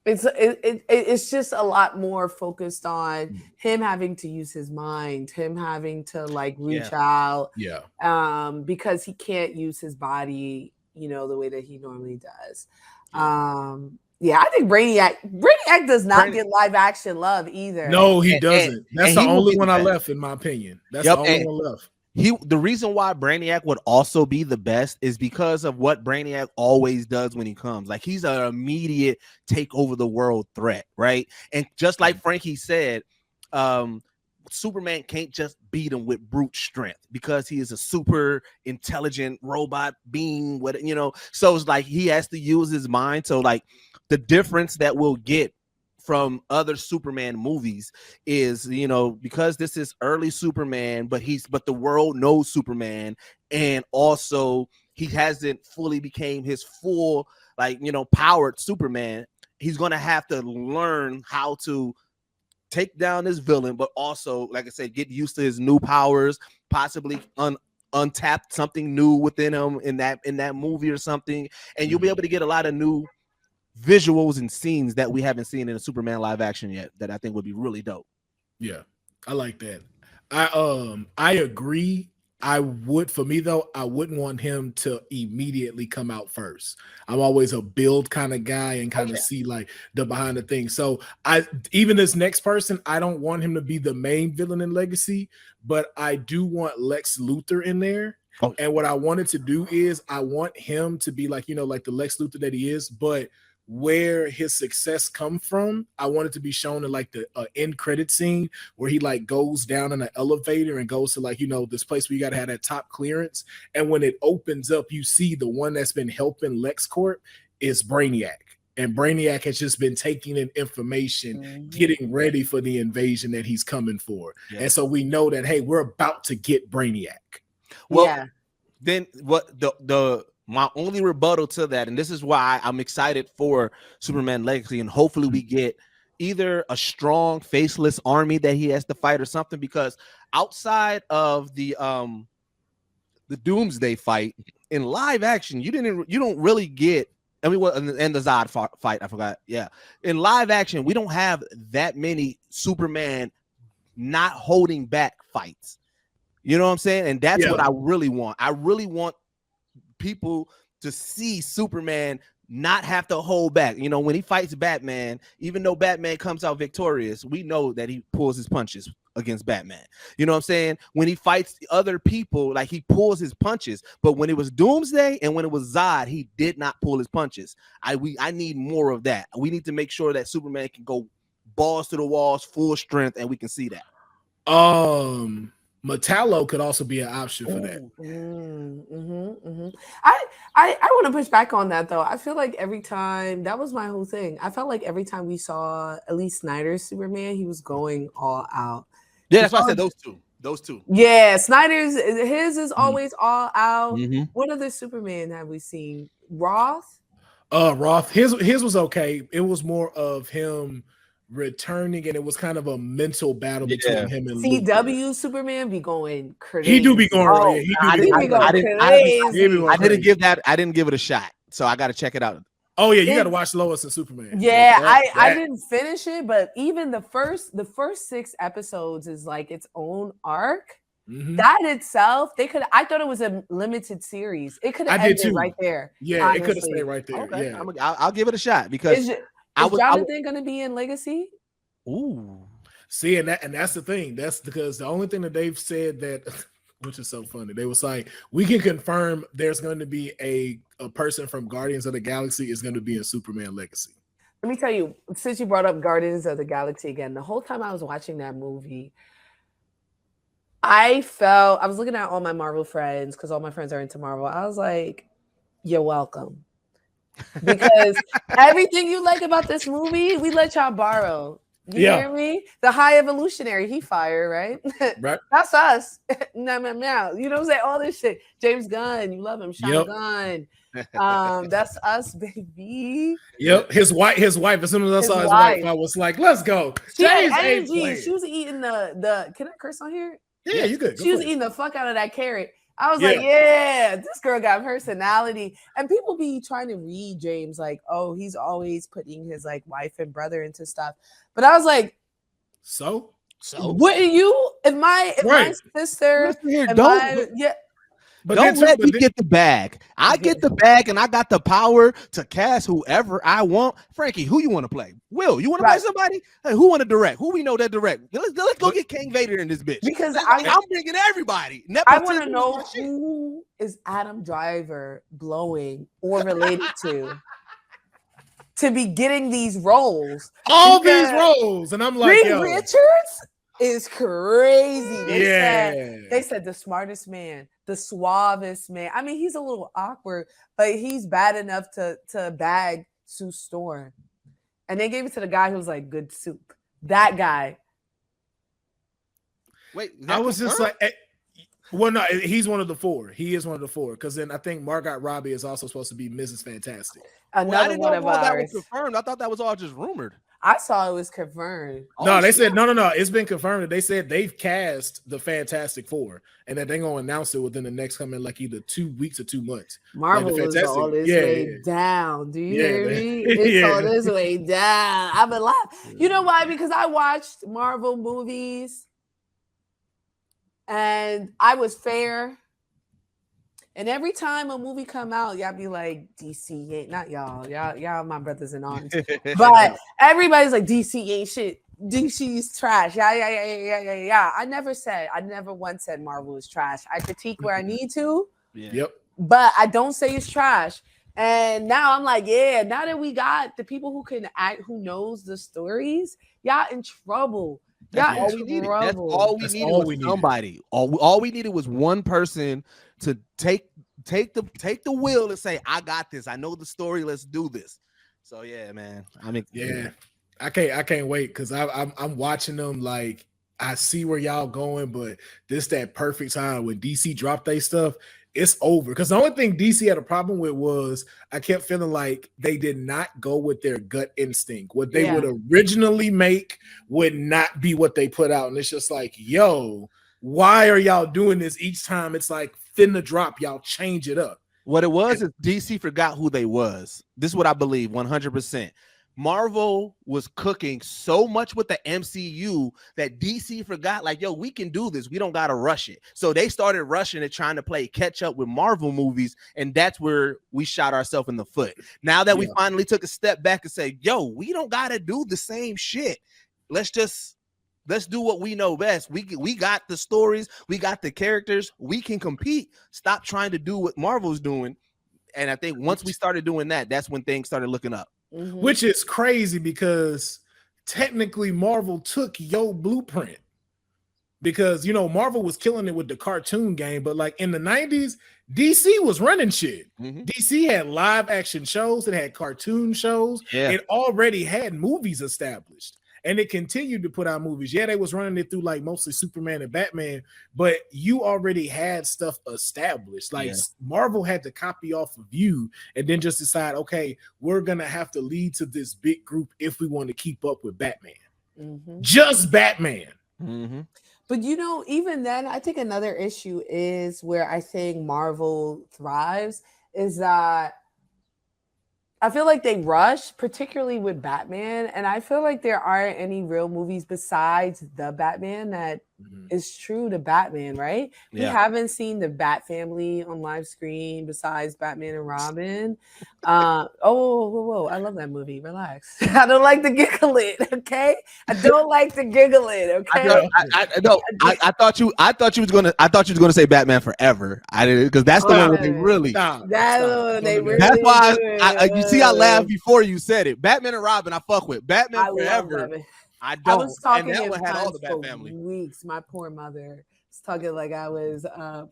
[SPEAKER 3] It's just a lot more focused on him having to use his mind, him having to like reach out, because he can't use his body, you know, the way that he normally does. I think Brainiac does not get live action love either.
[SPEAKER 1] No, he doesn't. That's the only one I left, in my opinion. That's the only one left.
[SPEAKER 2] The reason why Brainiac would also be the best is because of what Brainiac always does when he comes. Like, he's an immediate take over the world threat, right? And just like Frankey said, Superman can't just beat him with brute strength because he is a super intelligent robot being. So it's like he has to use his mind. So like, the difference that we'll get from other Superman movies is, because this is early Superman, but the world knows Superman, and also he hasn't fully became his full, powered Superman. He's gonna have to learn how to take down this villain, but also, like I said, get used to his new powers, possibly untapped something new within him in that movie or something, and you'll be able to get a lot of new visuals and scenes that we haven't seen in a Superman live action yet that I think would be really dope.
[SPEAKER 1] Yeah, I like that. I agree. I would, for me though, I wouldn't want him to immediately come out first. I'm always a build kind of guy and kind of see like the behind the thing. So even this next person, I don't want him to be the main villain in Legacy, but I do want Lex Luthor in there. Oh. And what I wanted to do is I want him to be like, like the Lex Luthor that he is, but where his success come from, I want it to be shown in like the end credit scene where he like goes down in an elevator and goes to like, this place where you got to have that top clearance. And when it opens up, you see the one that's been helping LexCorp is Brainiac. And Brainiac has just been taking in information, getting ready for the invasion that he's coming for. Yeah. And so we know that, hey, we're about to get Brainiac.
[SPEAKER 2] Well, then what my only rebuttal to that, and this is why I'm excited for Superman Legacy, and hopefully we get either a strong faceless army that he has to fight or something, because outside of the Doomsday fight in live action, you don't really get, and the Zod fight, I forgot. Yeah. In live action, we don't have that many Superman not holding back fights. You know what I'm saying? And that's what I really want. I really want people to see Superman not have to hold back. When he fights Batman, even though Batman comes out victorious, we know that he pulls his punches against Batman. You know what I'm saying? When he fights other people, like he pulls his punches. But when it was Doomsday and when it was Zod, he did not pull his punches. I need more of that. We need to make sure that Superman can go balls to the walls, full strength, and we can see that.
[SPEAKER 1] Metallo could also be an option for that.
[SPEAKER 3] I want to push back on that though. I feel like every time, that was my whole thing. I felt like every time we saw at least Snyder's Superman, he was going all out.
[SPEAKER 2] Yeah, that's why I said those two.
[SPEAKER 3] Yeah, Snyder's, his is always all out. What other Superman have we seen? Roth?
[SPEAKER 1] Roth. His was okay. It was more of him returning, and it was kind of a mental battle between him and
[SPEAKER 3] CW
[SPEAKER 1] Luthor.
[SPEAKER 3] Superman be going crazy.
[SPEAKER 1] He do be going
[SPEAKER 2] I didn't give it a shot, so I got to check it out.
[SPEAKER 1] Oh yeah, you got to watch Lois and Superman.
[SPEAKER 3] Yeah, I didn't finish it, but even the first 6 episodes is like its own arc. That itself, I thought it was a limited series. It could have ended right there.
[SPEAKER 1] Yeah, honestly. It could have stayed right there. Okay.
[SPEAKER 2] Yeah, I'll give it a shot because.
[SPEAKER 3] Is Jonathan going to be in Legacy?
[SPEAKER 2] Ooh.
[SPEAKER 1] See, and that's the thing. That's because the only thing that they've said that, which is so funny, they was like, we can confirm there's going to be a person from Guardians of the Galaxy is going to be in Superman Legacy.
[SPEAKER 3] Let me tell you, since you brought up Guardians of the Galaxy again, the whole time I was watching that movie, I was looking at all my Marvel friends because all my friends are into Marvel. I was like, you're welcome. Because everything you like about this movie, we let y'all borrow. You hear me? The High Evolutionary, he fired, right?
[SPEAKER 1] Right.
[SPEAKER 3] That's us. No. You know what I'm saying? All this shit. James Gunn, you love him. Sean Gunn. That's us, baby.
[SPEAKER 1] Yep. His wife. As soon as I saw his wife, I was like, let's go.
[SPEAKER 3] James energy. She was eating the. Can I curse on here?
[SPEAKER 1] Yeah, you good.
[SPEAKER 3] She was eating the fuck out of that carrot. I was like, yeah, this girl got personality. And people be trying to read James like, oh, he's always putting his like wife and brother into stuff. But I was like,
[SPEAKER 1] so
[SPEAKER 3] wouldn't you? If my sister,
[SPEAKER 2] but don't let me get the bag. I get the bag, and I got the power to cast whoever I want. Frankie, who you want to play? Will, you want to play somebody? Hey, who want to direct? Who we know that direct? Let's go get King Vader in this bitch.
[SPEAKER 3] Because
[SPEAKER 2] I'm bringing everybody.
[SPEAKER 3] I want to know who is Adam Driver blowing or related to be getting these roles.
[SPEAKER 1] All these roles, and I'm like,
[SPEAKER 3] Reed Richards is crazy. They said the smartest man, the suavest man. I mean, he's a little awkward, but he's bad enough to bag Sue Storm. And they gave it to the guy who was like good soup. That guy.
[SPEAKER 1] Wait, I was just like, well, no, he's one of the 4. He is one of the 4 because then I think Margot Robbie is also supposed to be Mrs. Fantastic.
[SPEAKER 3] Another one of ours.
[SPEAKER 2] That was confirmed. I thought that was all just rumored.
[SPEAKER 3] I saw it was confirmed.
[SPEAKER 1] No, they said no. It's been confirmed. They said they've cast the Fantastic Four, and that they're gonna announce it within the next coming like either 2 weeks or 2 months.
[SPEAKER 3] Marvel
[SPEAKER 1] like
[SPEAKER 3] is all this way down. Do you hear me? It's all this way down. I've been laughing. You know why? Because I watched Marvel movies, and I was fair. And every time a movie come out, y'all be like, DC ain't, not y'all my brothers and aunts. But everybody's like, DC ain't shit. DC's trash. Yeah. I never once said Marvel is trash. I critique where I need to.
[SPEAKER 1] Yep.
[SPEAKER 3] But I don't say it's trash. And now I'm like, now that we got the people who can act, who knows the stories, y'all in trouble.
[SPEAKER 2] That's all we needed. That's all we needed was somebody. All we needed was one person to take the wheel and say, I got this. I know the story. Let's do this. So yeah, man. I mean,
[SPEAKER 1] I can't wait because I'm watching them. Like, I see where y'all going, but this that perfect time when DC dropped their stuff. It's over. Because the only thing DC had a problem with was I kept feeling like they did not go with their gut instinct. What they would originally make would not be what they put out. And it's just like, yo, why are y'all doing this each time? It's like finna drop, y'all change it up.
[SPEAKER 2] What it was is DC forgot who they was. This is what I believe 100%. Marvel was cooking so much with the MCU that DC forgot, like, yo, we can do this. We don't got to rush it. So they started rushing it, trying to play catch up with Marvel movies. And that's where we shot ourselves in the foot. Now that we finally took a step back and say, yo, we don't got to do the same shit. Let's do what we know best. We got the stories. We got the characters. We can compete. Stop trying to do what Marvel's doing. And I think once we started doing that, that's when things started looking up.
[SPEAKER 3] Mm-hmm.
[SPEAKER 1] Which is crazy because technically Marvel took your blueprint because, you know, Marvel was killing it with the cartoon game, but like in the 90s, DC was running shit.
[SPEAKER 2] Mm-hmm.
[SPEAKER 1] DC had live action shows. It had cartoon shows.
[SPEAKER 2] Yeah.
[SPEAKER 1] It already had movies established. And it continued to put out movies. Yeah, they was running it through like mostly Superman and Batman, but you already had stuff established. Like Marvel had to copy off of you and then just decide, okay, we're going to have to lead to this big group if we want to keep up with Batman.
[SPEAKER 3] Mm-hmm.
[SPEAKER 1] Just Batman.
[SPEAKER 2] Mm-hmm.
[SPEAKER 3] But, you know, even then, I think another issue is where I think Marvel thrives is that I feel like they rush, particularly with Batman, and I feel like there aren't any real movies besides the Batman that is true to Batman, right? We haven't seen the Bat family on live screen besides Batman and Robin. Whoa, I love that movie. Relax. I don't like to giggle it, okay? I don't like to giggle it, okay?
[SPEAKER 2] I thought you was gonna say Batman Forever. I didn't, because that's the one where they really. That's why you see I laughed before you said it. Batman and Robin, I fuck with. Batman Forever. I don't.
[SPEAKER 3] I was talking
[SPEAKER 2] and that
[SPEAKER 3] in
[SPEAKER 2] one had all the
[SPEAKER 3] for
[SPEAKER 2] Bat family.
[SPEAKER 3] weeks. My poor mother was talking like I was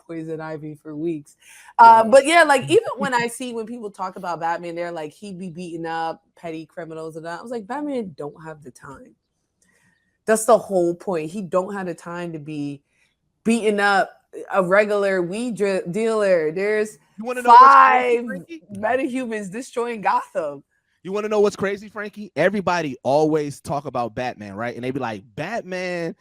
[SPEAKER 3] Poison Ivy for weeks. But yeah, like even when people talk about Batman, they're like he'd be beating up petty criminals and that. I was like, Batman don't have the time. That's the whole point. He don't have the time to be beating up a regular weed dealer. There's 5 metahumans destroying Gotham.
[SPEAKER 2] You want to know what's crazy, Frankie? Everybody always talk about Batman, right? And they be like, Batman,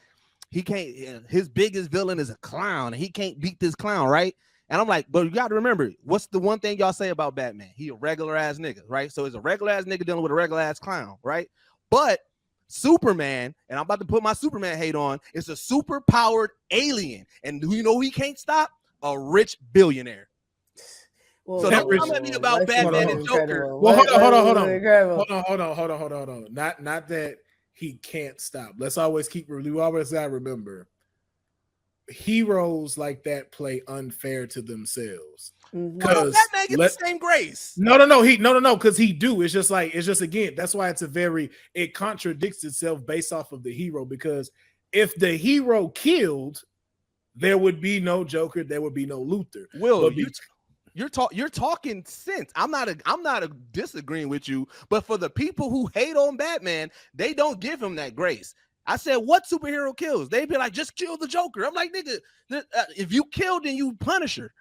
[SPEAKER 2] he can't, his biggest villain is a clown, and he can't beat this clown, right? And I'm like, but you got to remember, what's the one thing y'all say about Batman? He a regular ass nigga, right? So it's a regular ass nigga dealing with a regular ass clown, right? But Superman, and I'm about to put my Superman hate on, is a super powered alien. And do you know who he can't stop? A rich billionaire.
[SPEAKER 3] Well,
[SPEAKER 2] so don't come at me about Batman and Joker.
[SPEAKER 1] Well, hold on. Not that he can't stop. We always gotta remember, heroes like that play unfair to themselves.
[SPEAKER 2] Because Batman gets the same grace.
[SPEAKER 1] No, because he do. It's just again, that's why it contradicts itself based off of the hero. Because if the hero killed, there would be no Joker, there would be no Luthor.
[SPEAKER 2] Will, you're talking sense. I'm not disagreeing with you, but for the people who hate on Batman, they don't give him that grace. I said, what superhero kills? They be like, just kill the Joker. I'm like, nigga, if you kill, then you Punisher.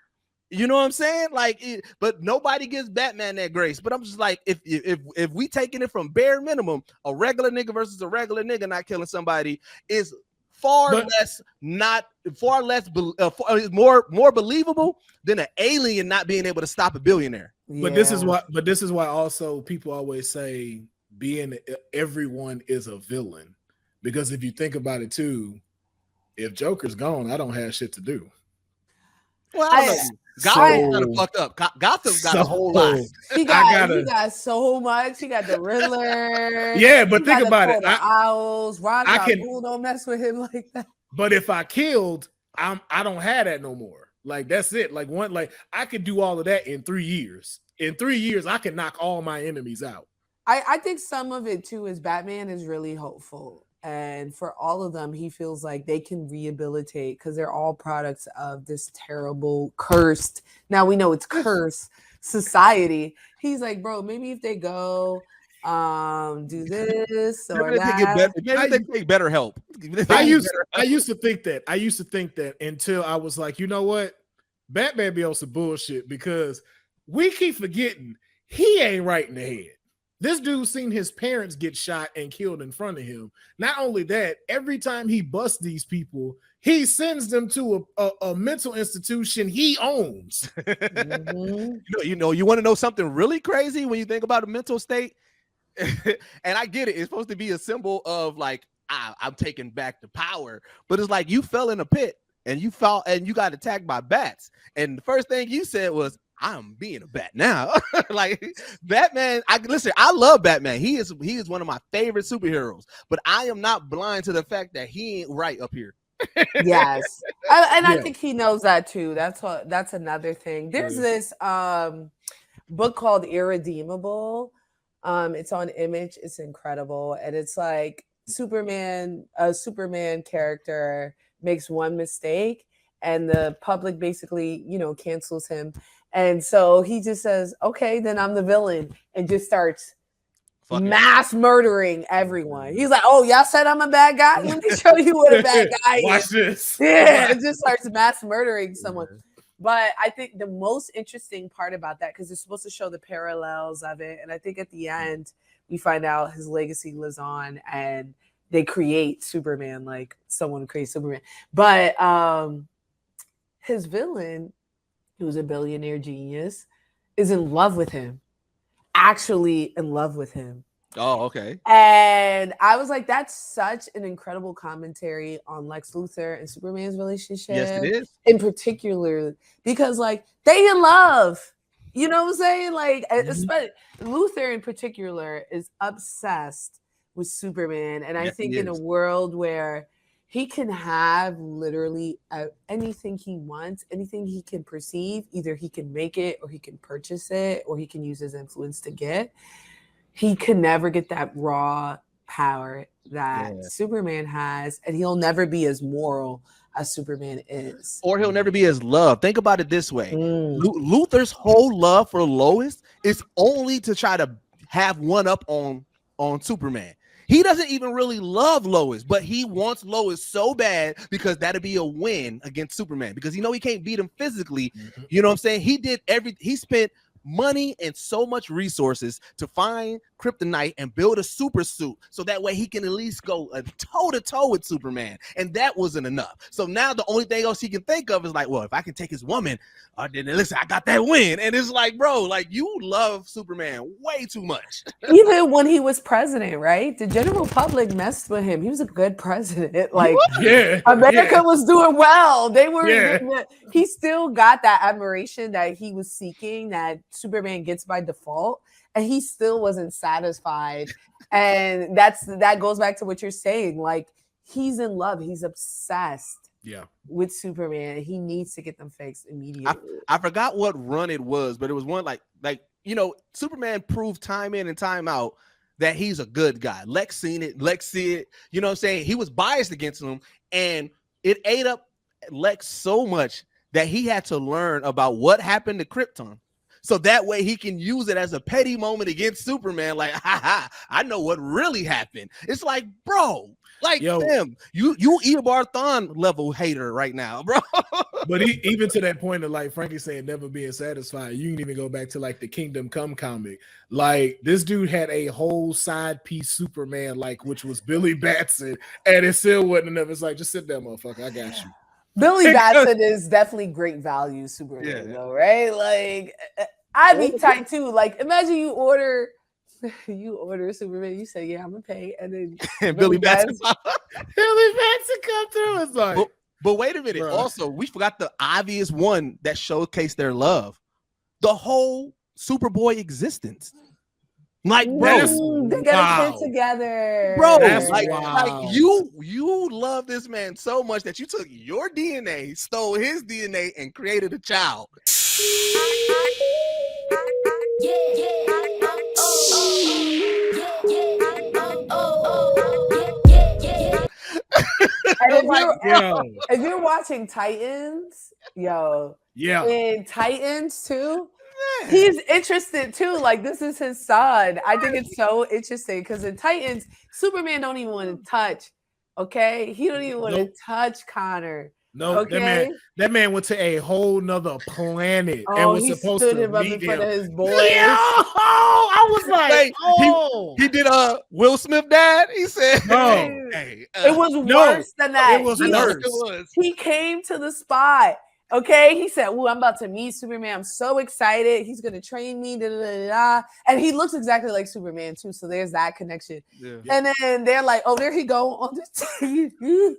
[SPEAKER 2] You know what I'm saying? Like, but nobody gives Batman that grace. But I'm just like, if we taking it from bare minimum, a regular nigga versus a regular nigga not killing somebody is far less more believable than an alien not being able to stop a billionaire.
[SPEAKER 1] But this is why also people always say everyone is a villain, because if you think about it too, if Joker's gone, I don't have shit to do.
[SPEAKER 2] Well, I don't know. Gotham's kind of fucked up. Gotham's got a whole lot.
[SPEAKER 3] He got so much. He got the Riddler.
[SPEAKER 1] Yeah, but think about it.
[SPEAKER 3] Owls. Don't mess with him like that.
[SPEAKER 1] But if I killed, I don't have that no more. Like that's it. Like I could do all of that in 3 years. In 3 years, I can knock all my enemies out.
[SPEAKER 3] I think some of it too is Batman is really hopeful. And for all of them, he feels like they can rehabilitate because they're all products of this terrible, cursed, now we know it's cursed society. He's like, bro, maybe if they go do this or that.
[SPEAKER 2] Maybe they take better help.
[SPEAKER 1] I used to think that until I was like, you know what? Batman be on some bullshit, because we keep forgetting he ain't right in the head. This dude seen his parents get shot and killed in front of him. Not only that, every time he busts these people, he sends them to a mental institution he owns.
[SPEAKER 3] Mm-hmm.
[SPEAKER 2] You want to know something really crazy when you think about a mental state? And I get it. It's supposed to be a symbol of like, I'm taking back the power. But it's like you fell in a pit and you fell and you got attacked by bats. And the first thing you said was, I'm being a bat now. Like Batman, I love Batman. He is one of my favorite superheroes, but I am not blind to the fact that he ain't right up here.
[SPEAKER 3] Yes. I think he knows that too. That's another thing. There's this book called Irredeemable. It's on Image. It's incredible. And it's like a Superman character makes one mistake and the public basically, cancels him. And so he just says, okay, then I'm the villain, and just starts mass murdering everyone. He's like, oh, y'all said I'm a bad guy? Let me show you what a bad guy is.
[SPEAKER 1] Watch this.
[SPEAKER 3] Yeah, and just starts mass murdering someone. But I think the most interesting part about that, because it's supposed to show the parallels of it, and I think at the end, we find out his legacy lives on, and they create Superman, like someone creates Superman. But his villain, who's a billionaire genius, is in love with him. Actually in love with him.
[SPEAKER 2] Oh, okay.
[SPEAKER 3] And I was like, that's such an incredible commentary on Lex Luthor and Superman's relationship.
[SPEAKER 2] Yes, it is.
[SPEAKER 3] In particular, because like they in love. You know what I'm saying? Like, especially Luthor in particular is obsessed with Superman. And I think in a world where he can have literally anything he wants, anything he can perceive. Either he can make it, or he can purchase it, or he can use his influence to get. He can never get that raw power that Superman has, and he'll never be as moral as Superman is.
[SPEAKER 2] Or he'll never be as loved. Think about it this way. Luthor's whole love for Lois is only to try to have one up on Superman. He doesn't even really love Lois, but he wants Lois so bad because that'd be a win against Superman, because he can't beat him physically. Mm-hmm. You know what I'm saying? He spent money and so much resources to find kryptonite and build a super suit so that way he can at least go toe-to-toe with Superman, and that wasn't enough. So now the only thing else he can think of is like, well, if I can take his woman, then listen, I got that win. And it's like, bro, like, you love Superman way too much.
[SPEAKER 3] Even when he was president, right? The general public messed with him. He was a good president. Like, America was doing well. They were. He still got that admiration that he was seeking, that Superman gets by default, and he still wasn't satisfied. And that goes back to what you're saying. Like, he's in love. He's obsessed with Superman. He needs to get them fixed immediately.
[SPEAKER 2] I forgot what run it was, but it was one like Superman proved time in and time out that he's a good guy. Lex seen it. Lex see it. You know what I'm saying? He was biased against him, and it ate up Lex so much that he had to learn about what happened to Krypton. So that way he can use it as a petty moment against Superman. Like, I know what really happened. It's like, bro, like, damn, you Eobard Thawne level hater right now, bro.
[SPEAKER 1] But even to that point of like Frankie saying never being satisfied, you can even go back to like the Kingdom Come comic. Like this dude had a whole side piece Superman, like which was Billy Batson, and it still wasn't enough. It's like, just sit there, motherfucker. I got you.
[SPEAKER 3] Billy Batson is definitely great value Superman, though, right? Like, I'd be tight too. Like, imagine you order Superman, you say, "Yeah, I'm gonna pay," and then
[SPEAKER 2] Billy Batson
[SPEAKER 1] come through. It's like,
[SPEAKER 2] but wait a minute. Bro. Also, we forgot the obvious one that showcased their love: the whole Superboy existence. Like, bro,
[SPEAKER 3] they gotta fit together,
[SPEAKER 2] bro. Like you love this man so much that you took your DNA, stole his DNA, and created a child.
[SPEAKER 3] And if you're watching Titans, in Titans too, he's interested too. Like, this is his son. I think it's so interesting because in Titans, Superman don't even want to touch. Okay, he don't even want to touch Connor.
[SPEAKER 1] No, okay? that man went to a whole nother planet and was supposed to meet him.
[SPEAKER 3] His boy.
[SPEAKER 1] I was like,
[SPEAKER 2] he did Will Smith dad. He said,
[SPEAKER 3] it was worse than that.
[SPEAKER 1] It was worse.
[SPEAKER 3] He came to the spot. Okay, he said, "Ooh, I'm about to meet Superman. I'm so excited. He's gonna train me." Da, da, da, da. And he looks exactly like Superman too. So there's that connection. Yeah. And then they're like, "Oh, there he go on the TV."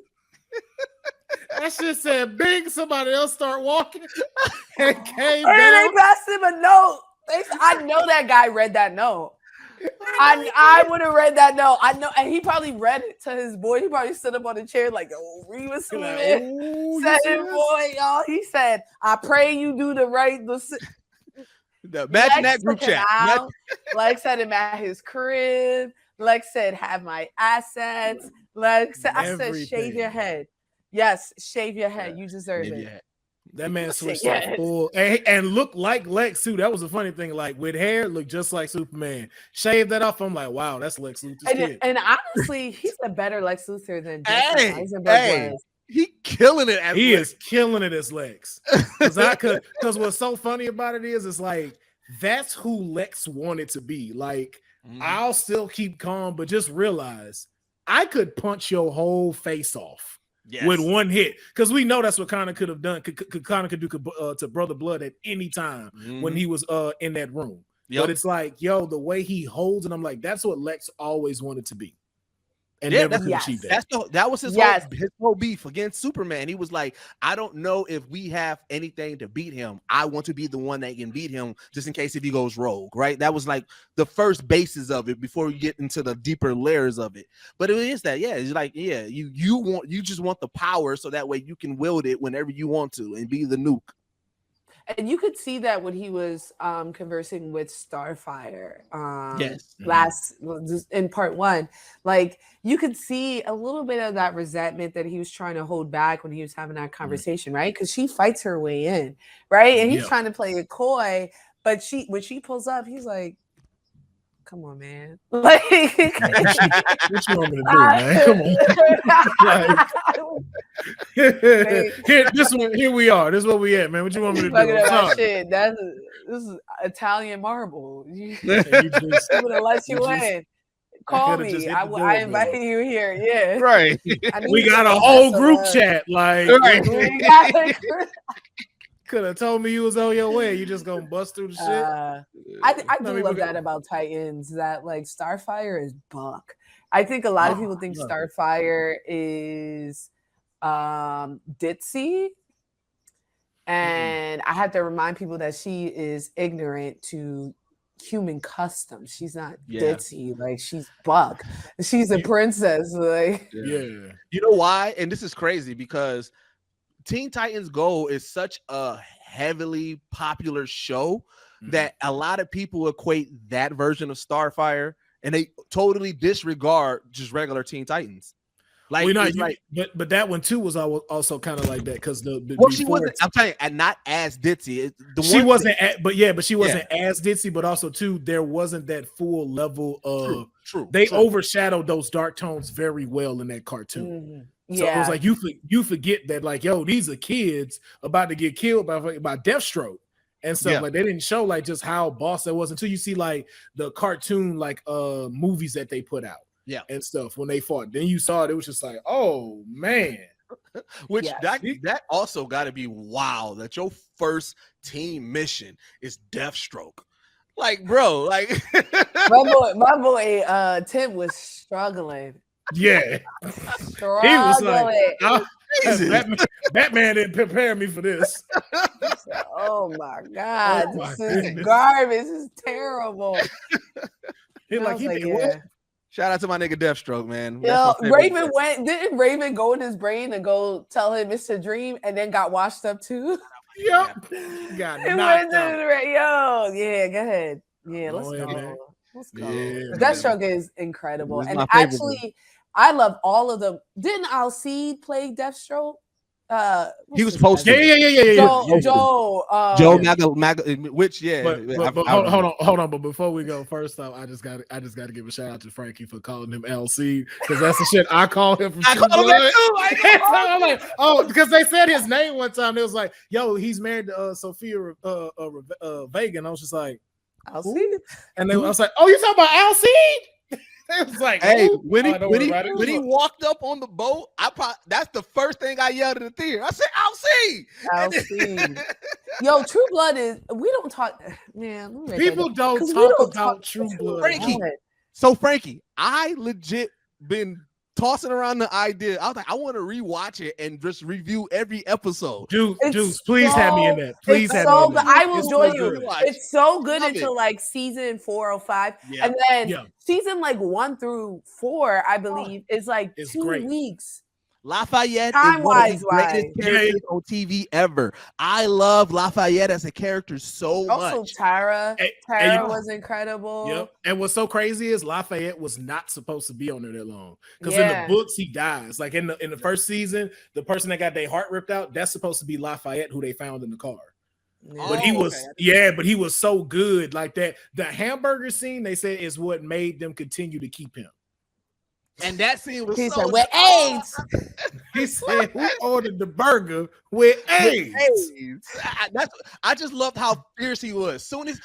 [SPEAKER 1] That shit said big. Somebody else start walking and came
[SPEAKER 3] and
[SPEAKER 1] down.
[SPEAKER 3] They passed him a note. I know that guy read that note. I would have read that note. I know, and he probably read it to his boy. He probably stood up on the chair like, "Oh, read with Superman." Said it, boy, y'all. He said, "I pray you do the right."
[SPEAKER 2] Imagine that group chat.
[SPEAKER 3] Lex said him at his crib. Lex said, "Have my assets." Lex said, "I said, shave your head." Yes, shave your head. You deserve it.
[SPEAKER 1] That man switched up full and looked like Lex too. That was a funny thing. Like with hair, looked just like Superman. Shave that off. I'm like, wow, that's Lex Luthor's kid.
[SPEAKER 3] And honestly, he's a better Lex Luthor than Eisenberg was.
[SPEAKER 2] He killing it.
[SPEAKER 1] He is killing it as Lex. Because what's so funny about it is, it's like that's who Lex wanted to be. Like, I'll still keep calm, but just realize I could punch your whole face off. Yes. With one hit, because we know that's what Connor could have done. Connor could do to Brother Blood at any time when he was in that room. But it's like, the way he holds, and I'm like, that's what Lex always wanted to be, and never could achieve that.
[SPEAKER 2] That was his whole beef against Superman. He was like, I don't know if we have anything to beat him. I want to be the one that can beat him, just in case if he goes rogue. Right? That was like the first basis of it before you get into the deeper layers of it. But it is that, it's like, you just want the power so that way you can wield it whenever you want to and be the nuke.
[SPEAKER 3] And you could see that when he was conversing with Starfire in part 1. Like, you could see a little bit of that resentment that he was trying to hold back when he was having that conversation, right? Because she fights her way in, right? And he's trying to play it coy, but when she pulls up, he's like, "Come on, man!" Like, what you want me to do, man? Come on.
[SPEAKER 1] Here we are. This is what we at, man. What you want me to do?
[SPEAKER 3] Shit. This is Italian marble. You would have let you in. Call me. I invited you here. Yeah.
[SPEAKER 1] Right. We got a whole group chat. Like, could have told me you was on your way. You just gonna bust through the shit.
[SPEAKER 3] I do love that about Titans. That like Starfire is buck. I think a lot of people think Starfire is ditzy, and I have to remind people that she is ignorant to human customs. She's not ditzy, like she's buck. She's a princess. Like,
[SPEAKER 2] you know why? And this is crazy because Teen Titans Go is such a heavily popular show that a lot of people equate that version of Starfire and they totally disregard just regular Teen Titans. Like,
[SPEAKER 1] but that one too was also kind of like that because
[SPEAKER 2] she wasn't. I'm telling you, not as ditzy.
[SPEAKER 1] She wasn't as ditzy, but also too there wasn't that full level of. True. They overshadowed those dark tones very well in that cartoon. So it was like you forget that, like, yo, these are kids about to get killed by Deathstroke and stuff. Like, they didn't show like just how boss that was until you see like the cartoon like movies that they put out, and stuff when they fought. Then you saw it was just like, oh man.
[SPEAKER 2] Which that also got to be wild that your first team mission is Deathstroke. Like, bro, like
[SPEAKER 3] my boy Tim was struggling.
[SPEAKER 1] Yeah,
[SPEAKER 3] struggling.
[SPEAKER 1] He was like, Batman didn't prepare me for this.
[SPEAKER 3] Said, oh my god, this is garbage. This is terrible.
[SPEAKER 1] What?
[SPEAKER 2] Shout out to my nigga Deathstroke, man.
[SPEAKER 3] Yo, didn't Raven go in his brain and go tell him Mr. Dream and then got washed up too?
[SPEAKER 1] Yep. Got knocked out.
[SPEAKER 3] Yo, yeah, go ahead. Yeah, let's go. Man. Let's go. Yeah, Deathstroke is incredible. And actually, I love all of them. Didn't Alcide play Deathstroke?
[SPEAKER 2] He was posted.
[SPEAKER 3] Yeah.
[SPEAKER 2] Joe Maga, which
[SPEAKER 1] But hold on. But before we go, first off, I just got to give a shout out to Frankey for calling him LC, because that's the shit I call him from.
[SPEAKER 2] I call him that too.
[SPEAKER 1] I'm like, oh, because they said his name one time. It was like, yo, he's married to Sophia Vega, and I was just like,
[SPEAKER 3] Alcide?
[SPEAKER 1] And I was like, oh, you talking about Alcide? It was like,
[SPEAKER 2] hey, when he walked up on the boat, that's the first thing I yelled in the theater. I said,
[SPEAKER 3] Alcide. Yo, True Blood is, we don't talk, man.
[SPEAKER 1] People don't talk about True Blood.
[SPEAKER 2] Frankey. So Frankey, I legit been tossing around the idea. I was like, I want to rewatch it and just review every episode.
[SPEAKER 1] Dude, please have me in that. Please have me in that.
[SPEAKER 3] I will join you. It's so good until like season 4 or 5. Yeah. And then season like 1 through 4, I believe, is like 2 weeks.
[SPEAKER 2] Lafayette is one of the greatest characters on TV ever. I love Lafayette as a character so much.
[SPEAKER 3] Also, Tara was incredible.
[SPEAKER 1] Yep. And what's so crazy is Lafayette was not supposed to be on there that long, because in the books he dies. Like in the first season, the person that got their heart ripped out, that's supposed to be Lafayette, who they found in the car. Yeah. But he was so good. Like that, the hamburger scene, they said, is what made them continue to keep him.
[SPEAKER 2] And that scene was
[SPEAKER 3] with AIDS.
[SPEAKER 1] He said, "Who ordered the burger with AIDS?"
[SPEAKER 2] I just loved how fierce he was. Soon as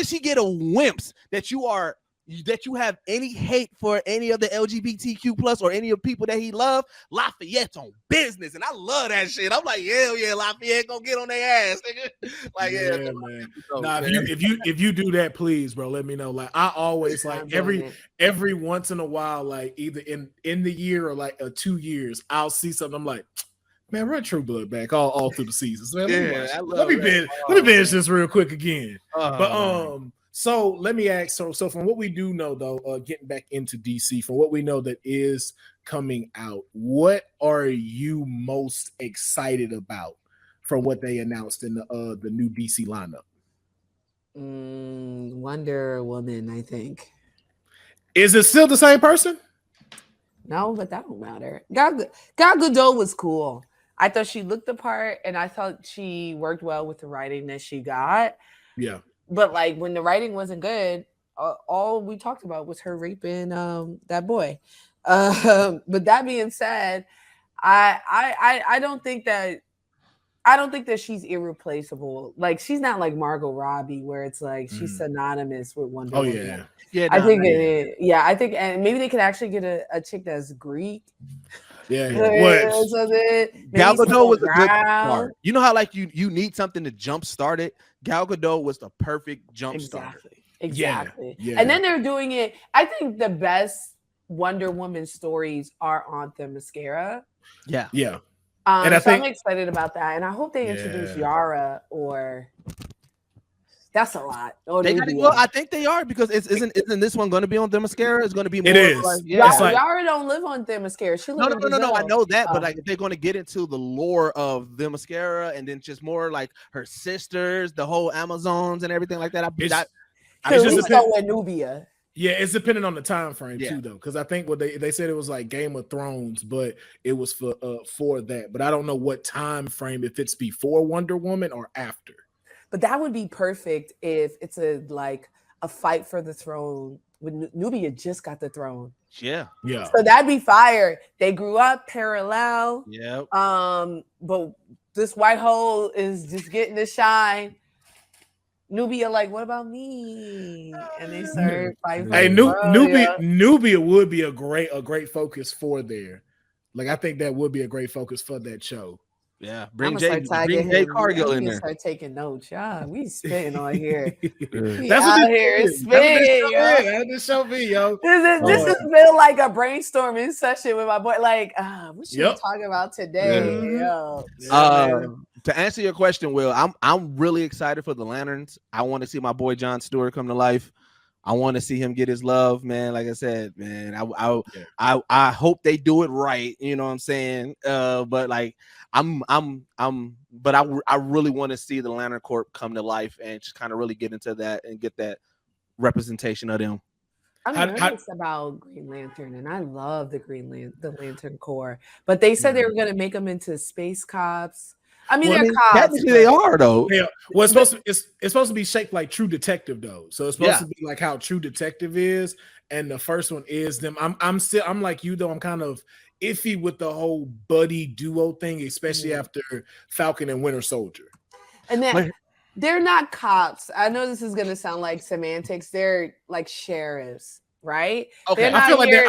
[SPEAKER 2] she get a whimps that you have any hate for any of the LGBTQ plus or any of the people that he loved, Lafayette's on business, and I love that shit. I'm like, yeah, Lafayette gonna get on their ass, nigga. Like,
[SPEAKER 1] man. Nah, if you do that, please, bro, let me know. Like, I always like every once in a while, like either in the year or like 2 years, I'll see something. I'm like, man, run True Blood back all through the seasons, man. Let me binge this real quick again. So let me ask. So from what we do know, though, getting back into DC, from what we know that is coming out, what are you most excited about from what they announced in the new DC lineup?
[SPEAKER 3] Wonder Woman, I think.
[SPEAKER 1] Is it still the same person?
[SPEAKER 3] No, but that don't matter. Gal Gadot was cool. I thought she looked the part, and I thought she worked well with the writing that she got.
[SPEAKER 1] Yeah.
[SPEAKER 3] But like when the writing wasn't good, all we talked about was her raping that boy. But that being said, I don't think that she's irreplaceable. Like, she's not like Margot Robbie, where it's like she's synonymous with Wonder Woman. I think, and maybe they could actually get a chick that's Greek.
[SPEAKER 1] Yeah,
[SPEAKER 2] Gal Gadot was a good start. You know how like you need something to jump start it. Gal Gadot was the perfect jump start.
[SPEAKER 3] Exactly. Yeah. And then they're doing it. I think the best Wonder Woman stories are on Themyscira.
[SPEAKER 1] Yeah.
[SPEAKER 3] And I'm excited about that, and I hope they introduce Yara or. That's a lot.
[SPEAKER 2] I think they are, because isn't this one going to be on Themyscira? It's going to be more.
[SPEAKER 1] It is.
[SPEAKER 3] Like, Yara don't live on Themyscira. She lives
[SPEAKER 2] No. I know that, but like if they're going to get into the lore of Themyscira and then just more like her sisters, the whole Amazons and everything like that.
[SPEAKER 3] I just go with Nubia.
[SPEAKER 1] Yeah, it's depending on the time frame too, though, because I think what they said it was like Game of Thrones, but it was for that. But I don't know what time frame, if it's before Wonder Woman or after.
[SPEAKER 3] But that would be perfect if it's a fight for the throne when Nubia just got the throne.
[SPEAKER 2] Yeah.
[SPEAKER 3] So that'd be fire. They grew up parallel.
[SPEAKER 2] Yeah.
[SPEAKER 3] But this white hole is just getting to shine. Nubia, like, what about me? And they started fighting.
[SPEAKER 1] Hey, Nubia would be a great focus for there. Like, I think that would be a great focus for that show.
[SPEAKER 2] Yeah,
[SPEAKER 3] bring Jay Cargill in there. Start taking notes, y'all. We spitting on here.
[SPEAKER 1] That's what here spitting. That's the show be, yo.
[SPEAKER 3] This has been like a brainstorming session with my boy. Like, what should we talk about today? Yo.
[SPEAKER 2] To answer your question, Will, I'm really excited for the Lanterns. I want to see my boy Jon Stewart come to life. I want to see him get his love, man. Like I said, man, I hope they do it right. You know what I'm saying? But like, but I really want to see the Lantern Corps come to life and just kind of really get into that and get that representation of them.
[SPEAKER 3] I'm nervous about Green Lantern, and I love the Lantern Corps, but they said they were going to make them into space cops. I mean, they're cops.
[SPEAKER 2] Technically, they are though.
[SPEAKER 1] Yeah. Well, it's supposed to be shaped like True Detective though. So it's supposed to be like how True Detective is, and the first one is them. I'm like you though. I'm kind of iffy with the whole buddy duo thing, especially after Falcon and Winter Soldier.
[SPEAKER 3] And then they're not cops. I know this is gonna sound like semantics. They're like sheriffs, right?
[SPEAKER 2] Okay.
[SPEAKER 1] I feel like they're